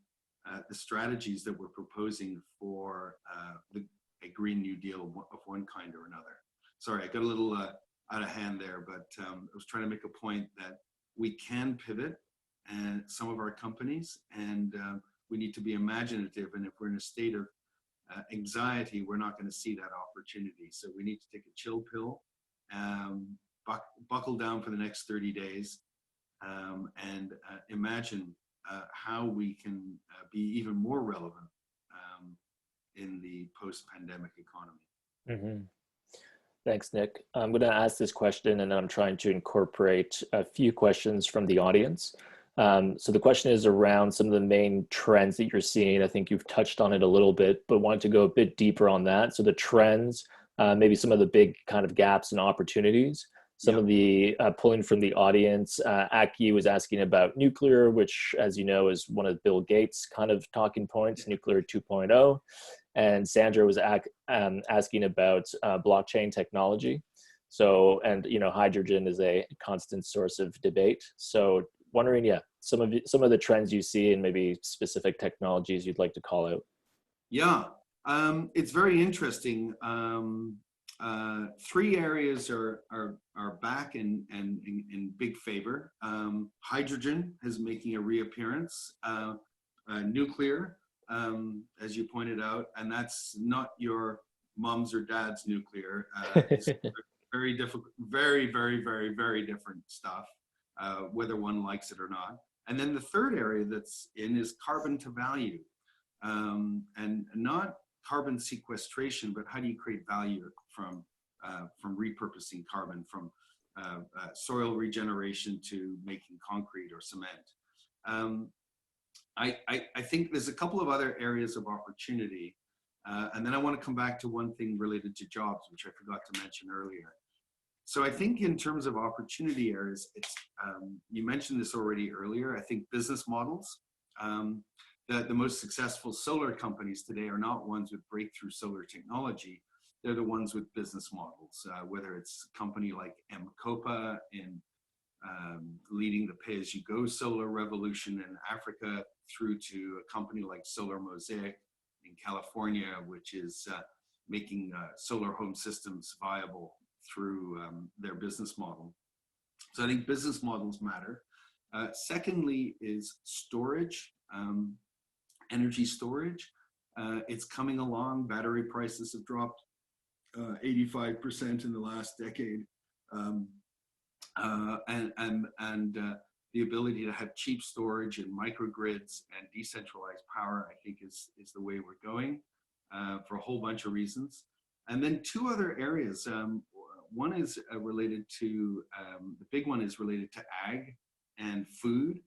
the strategies that we're proposing for a Green New Deal of one kind or another. Sorry, I got a little out of hand there, but I was trying to make a point that we can pivot and some of our companies, and we need to be imaginative. And if we're in a state of anxiety, we're not going to see that opportunity. So we need to take a chill pill, buckle down for the next 30 days, and imagine how we can be even more relevant in the post-pandemic economy. Mm-hmm. Thanks, Nick. I'm going to ask this question, and I'm trying to incorporate a few questions from the audience. So the question is around some of the main trends that you're seeing. I think you've touched on it a little bit, but wanted to go a bit deeper on that. So the trends, maybe some of the big kind of gaps and opportunities, some of the pulling from the audience. Aki was asking about nuclear, which, as you know, is one of Bill Gates' kind of talking points, nuclear 2.0. And Sandra was asking about blockchain technology. So, and hydrogen is a constant source of debate. So, wondering, some of the trends you see and maybe specific technologies you'd like to call out. Yeah, it's very interesting. 3 areas are back and in big favor. Hydrogen is making a reappearance. Nuclear, as you pointed out, and that's not your mom's or dad's nuclear. It's very difficult, very, very, very, very different stuff, whether one likes it or not. And then the third area that's in is carbon to value, and not carbon sequestration, but how do you create value from repurposing carbon, from soil regeneration to making concrete or cement. I think there's a couple of other areas of opportunity, and then I want to come back to one thing related to jobs, which I forgot to mention earlier. So I think in terms of opportunity areas, it's you mentioned this already earlier. I think business models. The most successful solar companies today are not ones with breakthrough solar technology. They're the ones with business models, whether it's a company like Mcopa in leading the pay-as-you-go solar revolution in Africa, through to a company like Solar Mosaic in California, which is making solar home systems viable through their business model. So I think business models matter. Secondly is storage, energy storage. It's coming along. Battery prices have dropped 85% in the last decade. And the ability to have cheap storage and microgrids and decentralized power, I think is the way we're going for a whole bunch of reasons. And then 2 other areas. One is related to, the big one is related to ag and food,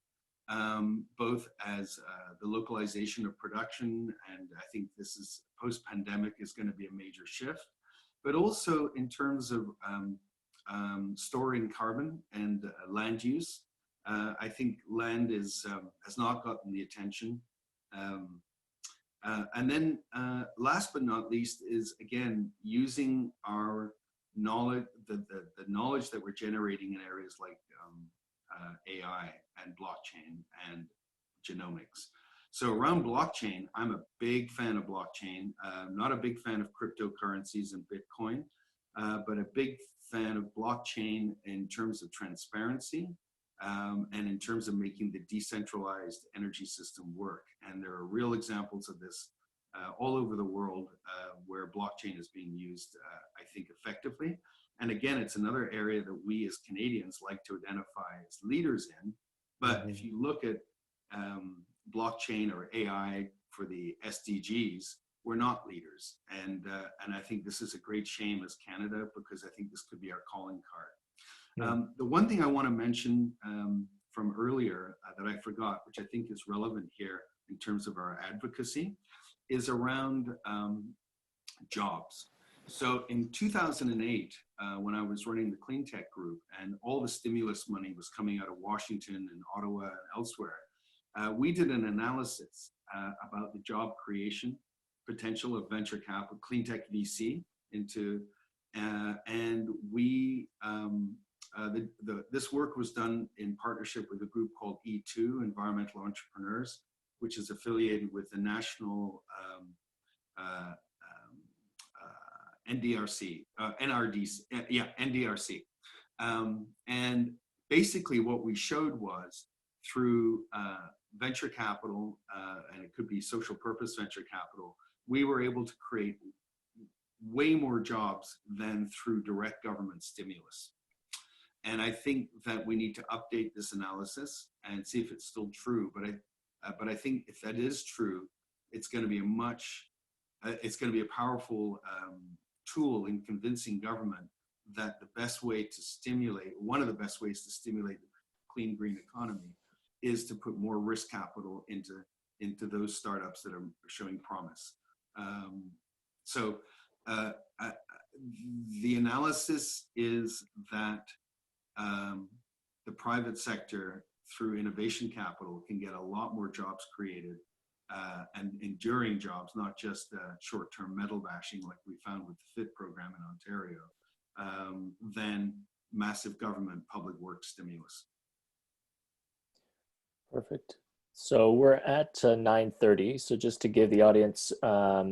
both as the localization of production, and I think this is post-pandemic is going to be a major shift, but also in terms of storing carbon and land use. I think land has not gotten the attention. And then last but not least is, again, using our knowledge, the knowledge that we're generating in areas like AI and blockchain and genomics. So around blockchain, I'm a big fan of blockchain, not a big fan of cryptocurrencies and Bitcoin, but a big fan of blockchain in terms of transparency and in terms of making the decentralized energy system work. And there are real examples of this all over the world where blockchain is being used, I think, effectively. And again, it's another area that we as Canadians like to identify as leaders in. But if you look at blockchain or AI for the SDGs, we're not leaders. And I think this is a great shame as Canada, because I think this could be our calling card. The one thing I want to mention from earlier that I forgot, which I think is relevant here in terms of our advocacy, is around jobs. So in 2008, when I was running the cleantech group and all the stimulus money was coming out of Washington and Ottawa and elsewhere, we did an analysis about the job creation potential of venture capital, cleantech VC into, and we, this work was done in partnership with a group called E2, Environmental Entrepreneurs, which is affiliated with the National NDRC, NDRC. And basically what we showed was through venture capital, and it could be social purpose venture capital, we were able to create way more jobs than through direct government stimulus. And I think that we need to update this analysis and see if it's still true. But I think if that is true, it's going to be it's going to be a powerful tool in convincing government that the best way to stimulate, one of the best ways to stimulate the clean green economy is to put more risk capital into those startups that are showing promise. The analysis is that the private sector through innovation capital can get a lot more jobs created and enduring jobs, not just short-term metal bashing like we found with the FIT program in Ontario, than massive government public works stimulus. Perfect. So we're at 9:30. So just to give the audience a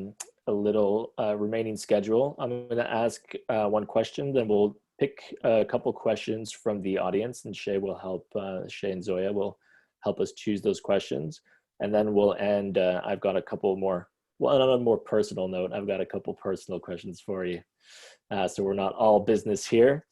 little remaining schedule, I'm going to ask one question, then we'll pick a couple questions from the audience, and Shay will help, Shay and Zoya will help us choose those questions. And then we'll end, I've got a couple more, well, on a more personal note, I've got a couple personal questions for you. So we're not all business here.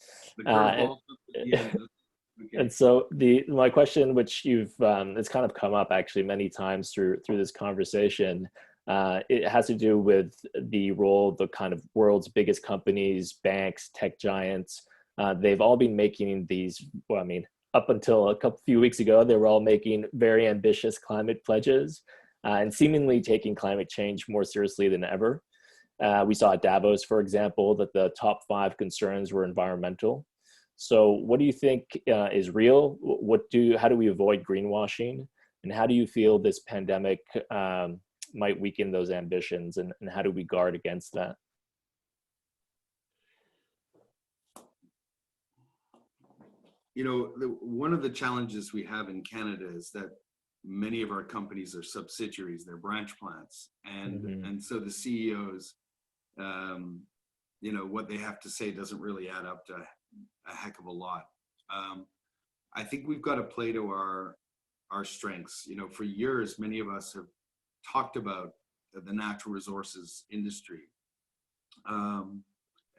And so my question, which it's kind of come up actually many times through this conversation, it has to do with the role of the kind of world's biggest companies, banks, tech giants. They've all been making these, well, I mean, up until a few weeks ago, they were all making very ambitious climate pledges and seemingly taking climate change more seriously than ever. We saw at Davos, for example, that the top 5 concerns were environmental. So what do you think is real? How do we avoid greenwashing? And how do you feel this pandemic might weaken those ambitions? And how do we guard against that? You know, one of the challenges we have in Canada is that many of our companies are subsidiaries, they're branch plants. And so the CEOs, you know, what they have to say doesn't really add up to a heck of a lot. I think we've got to play to our strengths. You know, for years, many of us have talked about the natural resources industry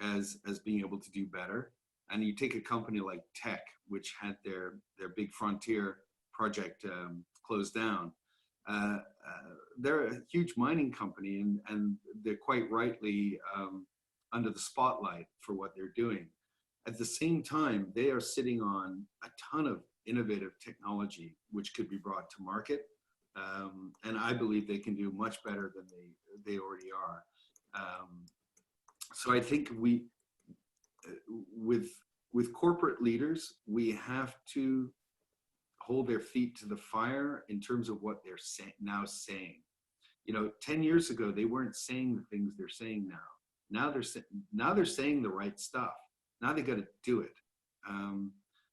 as being able to do better. And you take a company like Teck, which had their big frontier project closed down. They're a huge mining company, and they're quite rightly under the spotlight for what they're doing. At the same time, they are sitting on a ton of innovative technology which could be brought to market, and I believe they can do much better than they already are. So I think with corporate leaders, we have to hold their feet to the fire in terms of what they're now saying. You know, 10 years ago, they weren't saying the things they're saying now. Now they're saying the right stuff. Now they got to do it.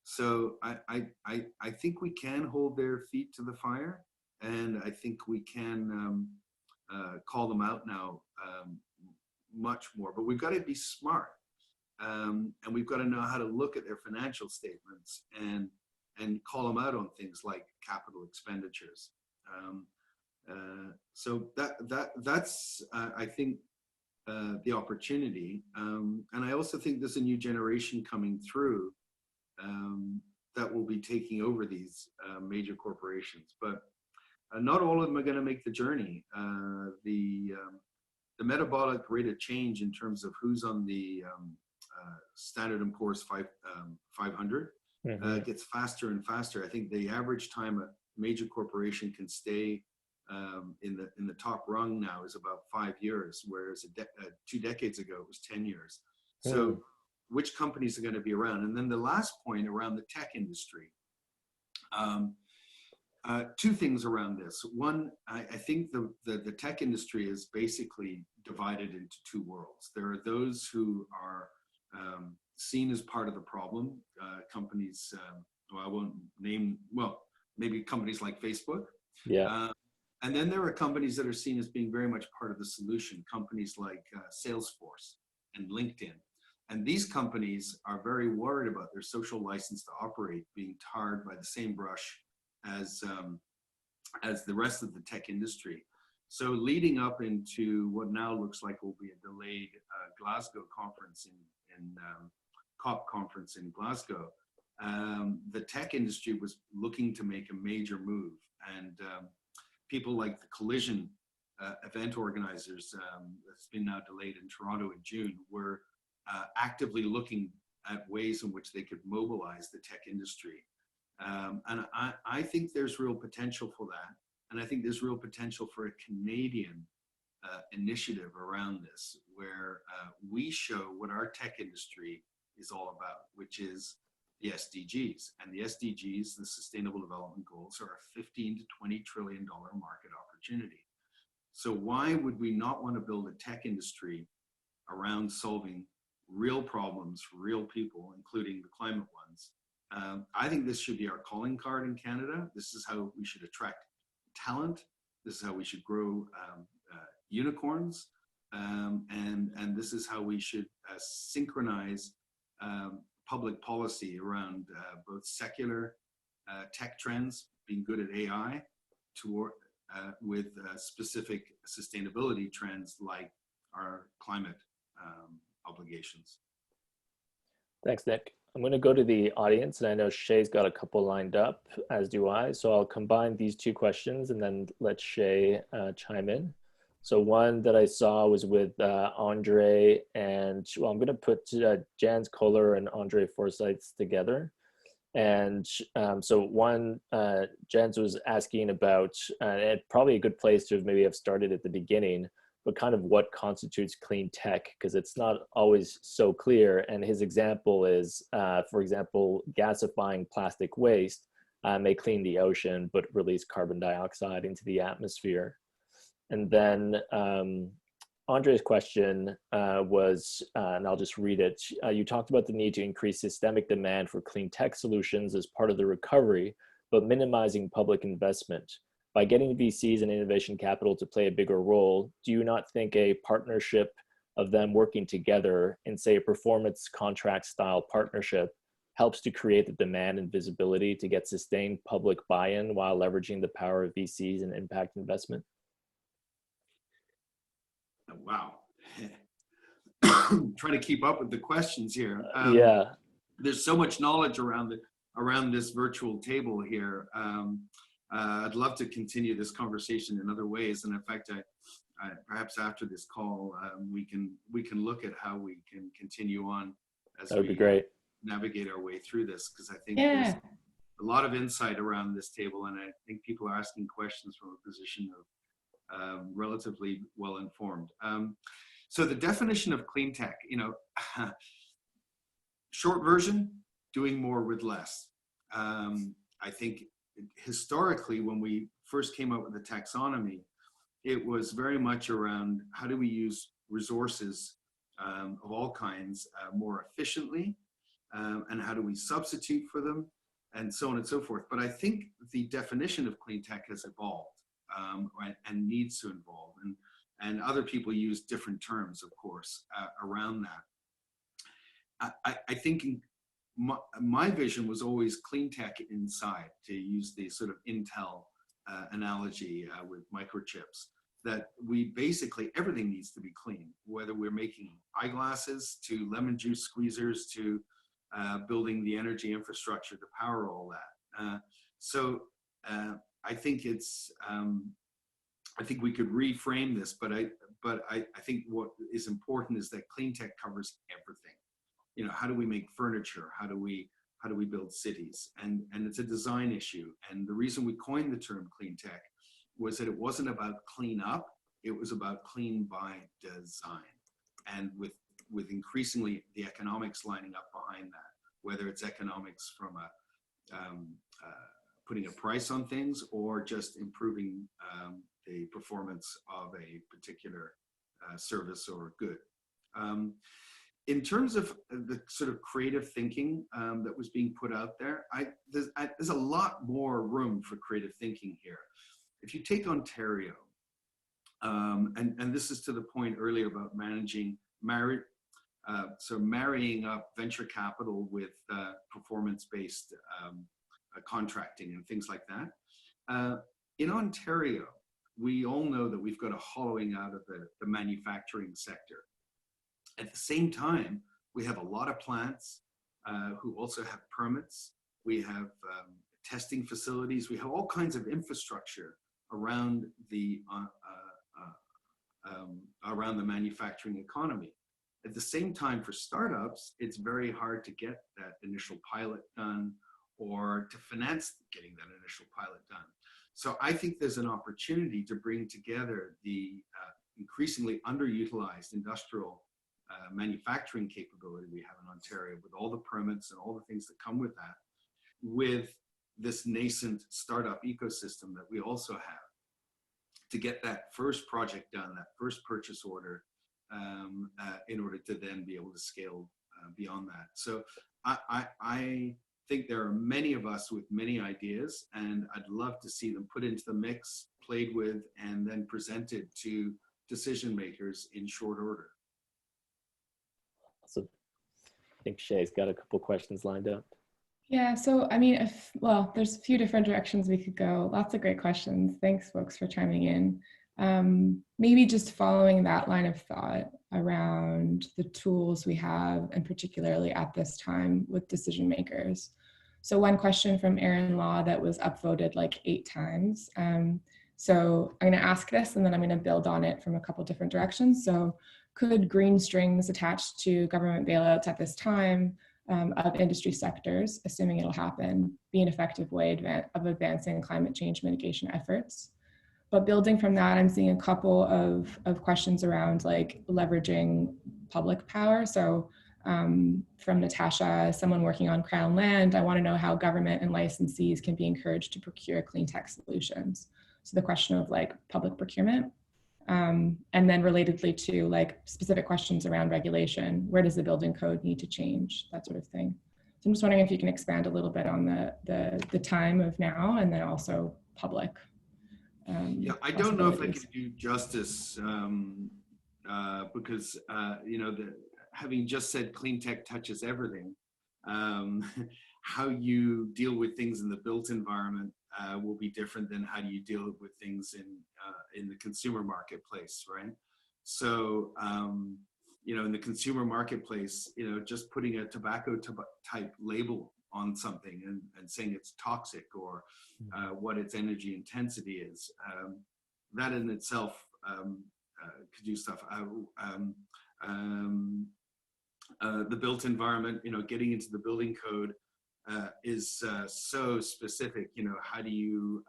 So I think we can hold their feet to the fire, and I think we can call them out now much more. But we've got to be smart, and we've got to know how to look at their financial statements and call them out on things like capital expenditures. So that's I think the opportunity, and I also think there's a new generation coming through that will be taking over these major corporations, but not all of them are going to make the journey. The metabolic rate of change in terms of who's on the Standard & Poor's 500 gets faster and faster. I think the average time a major corporation can stay in the top rung now is about 5 years, whereas 2 decades ago it was 10 years. So which companies are going to be around? And then the last point around the tech industry. Two things around this. One, I think the tech industry is basically divided into two worlds. There are those who are seen as part of the problem. Companies, well, I won't name, well, maybe companies like Facebook. Yeah. And then there are companies that are seen as being very much part of the solution, companies like Salesforce and LinkedIn. And these companies are very worried about their social license to operate being tarred by the same brush as the rest of the tech industry. So leading up into what now looks like will be a delayed Glasgow conference in COP conference in Glasgow, the tech industry was looking to make a major move, and people like the Collision event organizers, that's been now delayed in Toronto in June, were actively looking at ways in which they could mobilize the tech industry. And I think there's real potential for that. And I think there's real potential for a Canadian initiative around this, where we show what our tech industry is all about, which is the SDGs. And the SDGs, the Sustainable Development Goals, are a $15 to $20 trillion market opportunity. So why would we not want to build a tech industry around solving real problems for real people, including the climate ones? I think this should be our calling card in Canada. This is how we should attract talent. This is how we should grow unicorns. And this is how we should synchronize public policy around both secular tech trends, being good at AI, with specific sustainability trends like our climate obligations. Thanks, Nick. I'm going to go to the audience, and I know Shay's got a couple lined up, as do I. So I'll combine these two questions and then let Shay chime in. So one that I saw was with Andre, and well, I'm going to put Jans Kohler and Andre Forsyth's together. And so one, Jans was asking about, and probably a good place to maybe have started at the beginning, but kind of what constitutes clean tech, because it's not always so clear. And his example is, for example, gasifying plastic waste may clean the ocean, but release carbon dioxide into the atmosphere. And then Andre's question was, and I'll just read it. You talked about the need to increase systemic demand for clean tech solutions as part of the recovery, but minimizing public investment. By getting VCs and innovation capital to play a bigger role, do you not think a partnership of them working together in, say, a performance contract style partnership helps to create the demand and visibility to get sustained public buy-in while leveraging the power of VCs and impact investment? Wow. Trying to keep up with the questions here. Yeah. There's so much knowledge around this virtual table here. I'd love to continue this conversation in other ways, and in fact, I perhaps after this call, we can look at how we can continue on as that would be great. Navigate our way through this, because I think Yeah. there's a lot of insight around this table, and I think people are asking questions from a position of relatively well informed. So the definition of clean tech, short version, doing more with less. I think historically, when we first came up with the taxonomy, it was very much around how do we use resources of all kinds more efficiently, and how do we substitute for them, and so on and so forth. But I think the definition of clean tech has evolved, right, and needs to evolve, and other people use different terms, of course, around that. I think my vision was always clean tech inside, to use the sort of Intel analogy with microchips, that we basically, everything needs to be clean, whether we're making eyeglasses to lemon juice squeezers to building the energy infrastructure to power all that. I think it's, I think we could reframe this, but I think what is important is that clean tech covers everything. You know, how do we make furniture? How do we build cities? And it's a design issue. And the reason we coined the term clean tech was that it wasn't about clean up, it was about clean by design. And with increasingly the economics lining up behind that, whether it's economics from putting a price on things or just improving the performance of a particular service or good. In terms of the sort of creative thinking that was being put out there, there's a lot more room for creative thinking here. If you take Ontario, and this is to the point earlier about marrying up venture capital with performance-based contracting and things like that. In Ontario, we all know that we've got a hollowing out of the manufacturing sector. At the same time, we have a lot of plants who also have permits. We have testing facilities. We have all kinds of infrastructure around the manufacturing economy. At the same time, for startups, it's very hard to get that initial pilot done or to finance getting that initial pilot done. So I think there's an opportunity to bring together the increasingly underutilized industrial manufacturing capability we have in Ontario, with all the permits and all the things that come with that, with this nascent startup ecosystem that we also have, to get that first project done, that first purchase order, in order to then be able to scale beyond that. So I think there are many of us with many ideas, and I'd love to see them put into the mix, played with, and then presented to decision makers in short order. Awesome. I think Shay's got a couple questions lined up. Yeah, so I mean, well, there's a few different directions we could go. Lots of great questions. Thanks, folks, for chiming in. Maybe just following that line of thought around the tools we have, and particularly at this time with decision makers. So one question from Aaron Law that was upvoted like 8 times. So I'm going to ask this, and then I'm going to build on it from a couple different directions. So could green strings attached to government bailouts at this time of industry sectors, assuming it'll happen, be an effective way of advancing climate change mitigation efforts? But building from that, I'm seeing a couple of questions around like leveraging public power. So from Natasha, someone working on Crown land, I want to know how government and licensees can be encouraged to procure clean tech solutions. So the question of like public procurement. And then relatedly to like specific questions around regulation, where does the building code need to change, that sort of thing. So I'm just wondering if you can expand a little bit on the time of now, and then also public. Yeah, I don't know if I can do justice because, you know, having just said clean tech touches everything, how you deal with things in the built environment will be different than how do you deal with things in the consumer marketplace, right? So, you know, in the consumer marketplace, you know, just putting a tobacco type label on something and saying it's toxic or what its energy intensity is, that in itself could do stuff. The built environment, you know, getting into the building code is so specific. You know, how do you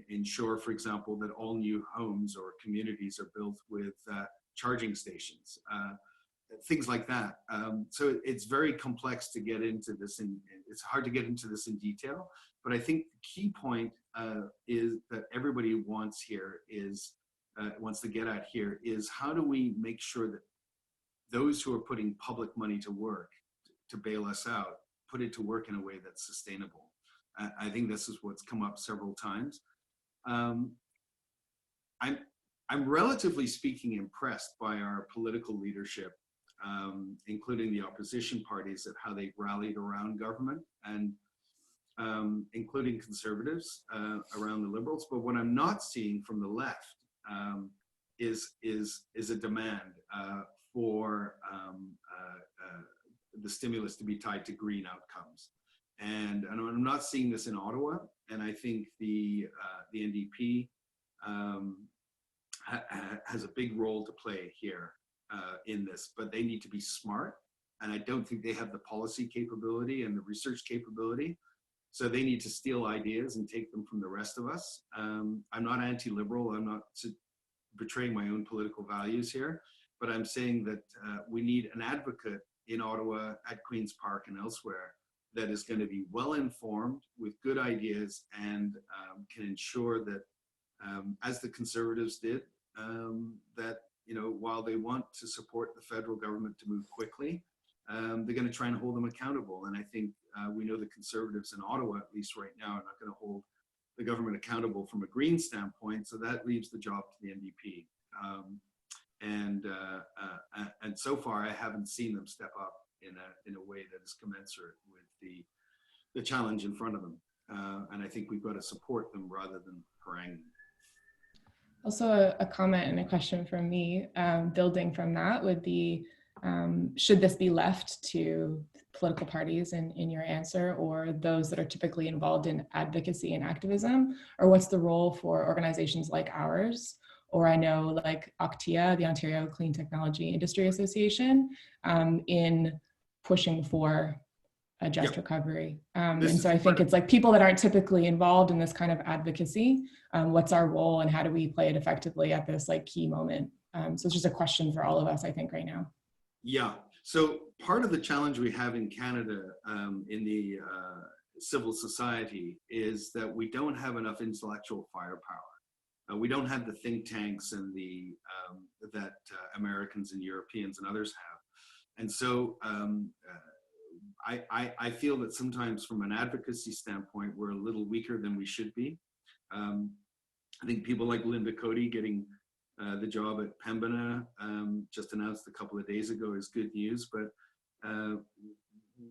ensure, for example, that all new homes or communities are built with charging stations? Things like that. So it's very complex to get into this, and it's hard to get into this in detail. But I think the key point is that everybody wants to get at here is how do we make sure that those who are putting public money to work to bail us out, put it to work in a way that's sustainable. I think this is what's come up several times. I'm relatively speaking impressed by our political leadership, including the opposition parties, at how they rallied around government. And including conservatives around the Liberals. But what I'm not seeing from the left is a demand for the stimulus to be tied to green outcomes. And I'm not seeing this in Ottawa. And I think the NDP has a big role to play here in this, but they need to be smart. And I don't think they have the policy capability and the research capability. So they need to steal ideas and take them from the rest of us. I'm not anti-liberal. I'm not betraying my own political values here, but I'm saying that we need an advocate in Ottawa, at Queen's Park and elsewhere, that is going to be well informed with good ideas and can ensure that, as the Conservatives did, that, you know, while they want to support the federal government to move quickly, they're going to try and hold them accountable. And I think we know the Conservatives in Ottawa, at least right now, are not going to hold the government accountable from a green standpoint. So that leaves the job to the NDP. And so far, I haven't seen them step up in a way that is commensurate with the challenge in front of them. And I think we've got to support them rather than harangue them. Also, a comment and a question from me, building from that, would be, should this be left to political parties in your answer, or those that are typically involved in advocacy and activism? Or what's the role for organizations like ours? Or I know like OCTIA, the Ontario Clean Technology Industry Association, in pushing for a just recovery. And so I think it's like people that aren't typically involved in this kind of advocacy, what's our role and how do we play it effectively at this like key moment? So it's just a question for all of us, I think, right now. Yeah, so part of the challenge we have in Canada in the civil society is that we don't have enough intellectual firepower. We don't have the think tanks and the that Americans and Europeans and others have. And so I feel that sometimes from an advocacy standpoint, we're a little weaker than we should be. I think people like Linda Cody getting the job at Pembina, just announced a couple of days ago, is good news, but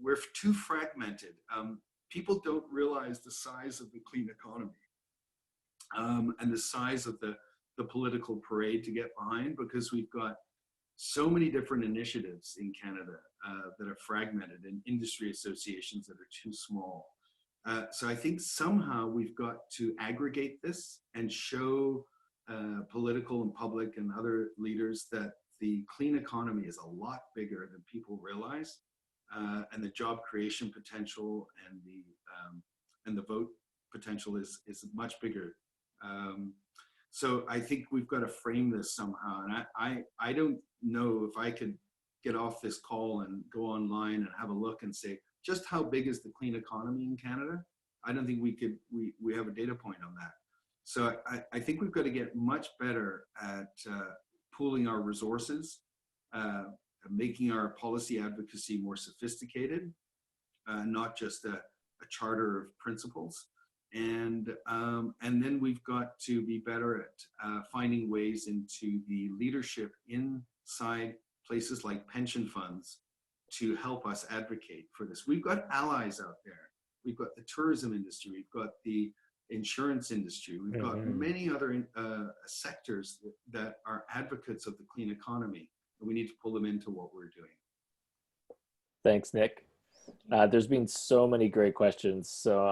we're too fragmented. People don't realize the size of the clean economy and the size of the political parade to get behind, because we've got so many different initiatives in Canada that are fragmented and industry associations that are too small. So I think somehow we've got to aggregate this and show political and public and other leaders that the clean economy is a lot bigger than people realize, and the job creation potential and the vote potential is much bigger. So I think we've got to frame this somehow. And I don't know if I could get off this call and go online and have a look and say, just how big is the clean economy in Canada? I don't think we have a data point on that. So I think we've got to get much better at pooling our resources, making our policy advocacy more sophisticated, not just a charter of principles. And then we've got to be better at finding ways into the leadership inside places like pension funds to help us advocate for this. We've got allies out there. We've got the tourism industry. We've got the insurance industry. We've got many other sectors that are advocates of the clean economy, and we need to pull them into what we're doing. Thanks, Nick. There's been so many great questions, so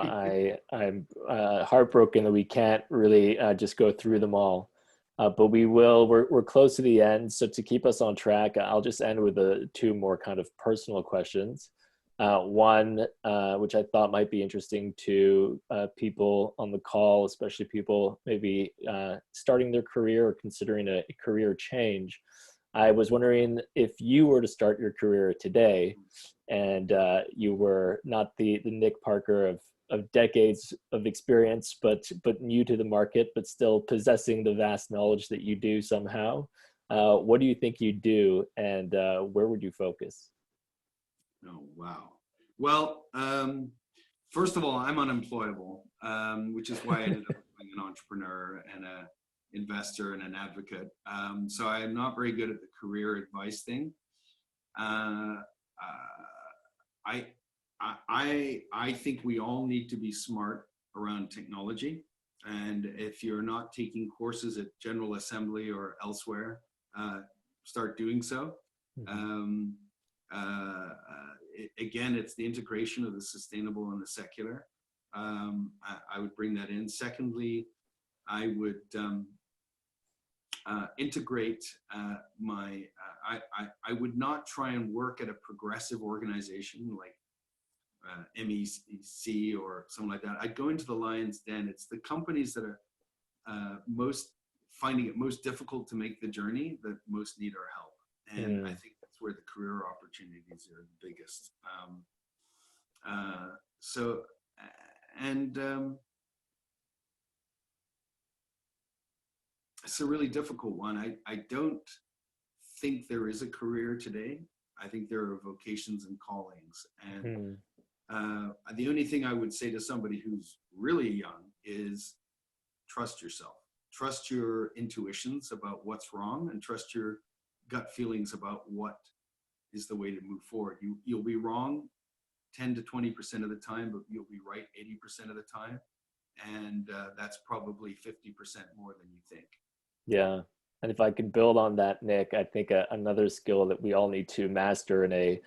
I'm heartbroken that we can't really just go through them all, but we will. We're close to the end, so to keep us on track, I'll just end with two more kind of personal questions. One, which I thought might be interesting to people on the call, especially people maybe starting their career or considering a career change. I was wondering if you were to start your career today and you were not the Nick Parker of decades of experience, but new to the market, but still possessing the vast knowledge that you do somehow, what do you think you'd do, and where would you focus? Oh, wow. Well, first of all, I'm unemployable, which is why I ended up being an entrepreneur and an investor and an advocate. So I am not very good at the career advice thing. I I think we all need to be smart around technology. And if you're not taking courses at General Assembly or elsewhere, start doing so. Again, it's the integration of the sustainable and the secular. I would bring that in. Secondly, I would integrate I would not try and work at a progressive organization like MEC or something like that. I'd go into the lion's den. It's the companies that are finding it most difficult to make the journey that most need our help. And I think that's where the career opportunities are the biggest. It's a really difficult one. I don't think there is a career today. I think there are vocations and callings. And the only thing I would say to somebody who's really young is trust yourself. Trust your intuitions about what's wrong, and trust your gut feelings about what is the way to move forward. You'll be wrong 10 to 20% of the time, but you'll be right 80% of the time. And that's probably 50% more than you think. Yeah. And if I could build on that, Nick, I think another skill that we all need to master in a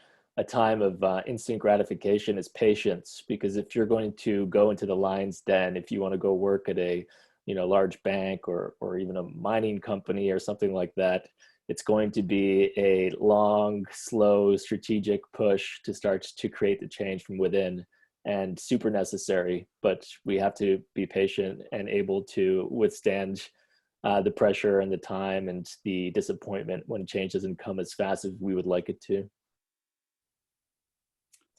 time of instant gratification is patience. Because if you're going to go into the lion's den, if you want to go work at a large bank or even a mining company or something like that, it's going to be a long, slow, strategic push to start to create the change from within, and super necessary. But we have to be patient and able to withstand the pressure and the time and the disappointment when change doesn't come as fast as we would like it to.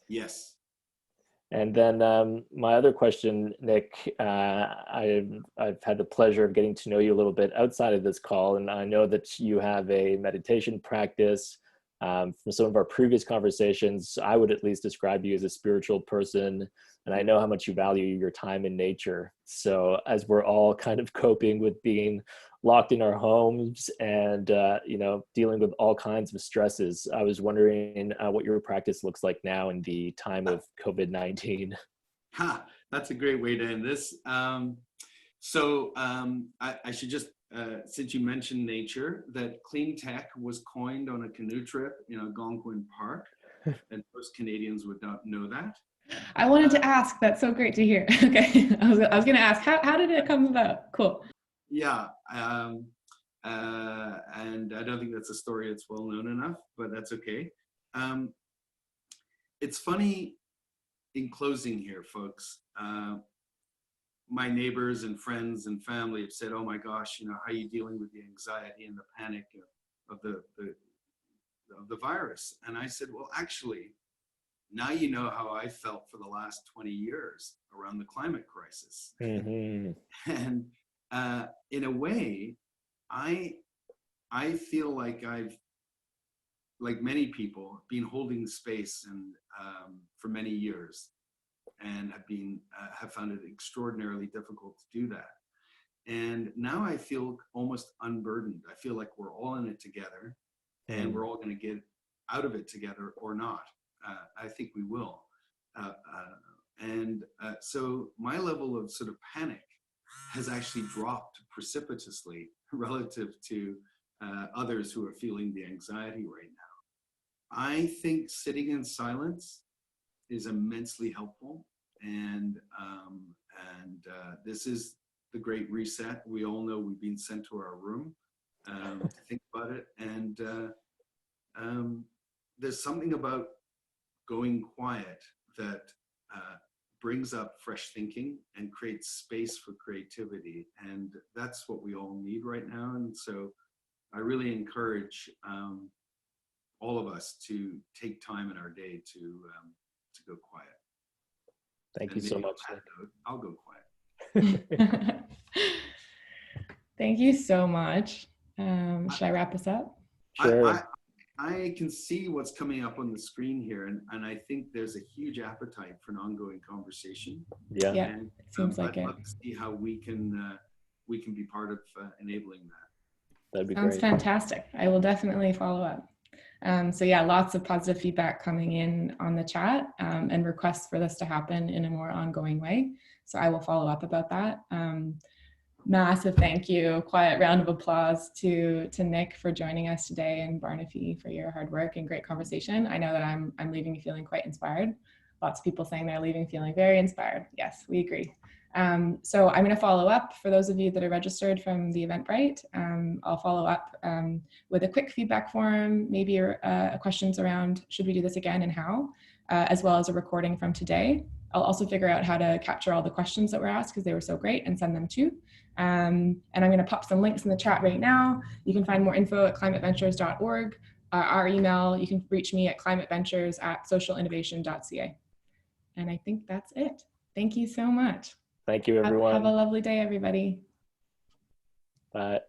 Yes. And then my other question, Nick, I've had the pleasure of getting to know you a little bit outside of this call, and I know that you have a meditation practice. From some of our previous conversations, I would at least describe you as a spiritual person, and I know how much you value your time in nature. So as we're all kind of coping with being locked in our homes and dealing with all kinds of stresses, I was wondering what your practice looks like now in the time of COVID-19. That's a great way to end this. I should just, since you mentioned nature, that cleantech was coined on a canoe trip in Algonquin Park, and most Canadians would not know that. I wanted to ask. That's so great to hear. Okay, I was going to ask, how did it come about? Cool. Yeah, and I don't think that's a story that's well known enough, but that's okay. It's funny, in closing here, folks, my neighbors and friends and family have said, oh my gosh, how are you dealing with the anxiety and the panic of the virus? And I said, well, actually, now you know how I felt for the last 20 years around the climate crisis. And in a way, I feel like I've, like many people, been holding space and for many years, and have found it extraordinarily difficult to do that. And now I feel almost unburdened. I feel like we're all in it together, and we're all going to get out of it together or not. I think we will. So my level of sort of panic has actually dropped precipitously relative to others who are feeling the anxiety right now. I think sitting in silence is immensely helpful, and this is the Great Reset. We all know we've been sent to our room to think about it, and there's something about going quiet that brings up fresh thinking and creates space for creativity, and that's what we all need right now. And so I really encourage all of us to take time in our day to go quiet. Thank you so much. I'll go quiet. Thank you so much. Should I wrap this up? Sure. I can see what's coming up on the screen here, and I think there's a huge appetite for an ongoing conversation. Yeah, and, it seems like I'd it. love to see how we can be part of enabling that. That'd be Sounds great. fantastic. I will definitely follow up. So yeah, lots of positive feedback coming in on the chat and requests for this to happen in a more ongoing way. So I will follow up about that. Massive thank you, quiet round of applause to Nick for joining us today, and Barnaby for your hard work and great conversation. I know that I'm leaving feeling quite inspired. Lots of people saying they're leaving feeling very inspired. Yes, we agree. So I'm going to follow up for those of you that are registered from the Eventbrite. I'll follow up with a quick feedback form, maybe questions around should we do this again and how, as well as a recording from today. I'll also figure out how to capture all the questions that were asked because they were so great and send them too. And I'm going to pop some links in the chat right now. You can find more info at climateventures.org. Our email, you can reach me at climateventures@socialinnovation.ca. And I think that's it. Thank you so much. Thank you, everyone. Have a lovely day, everybody. Bye.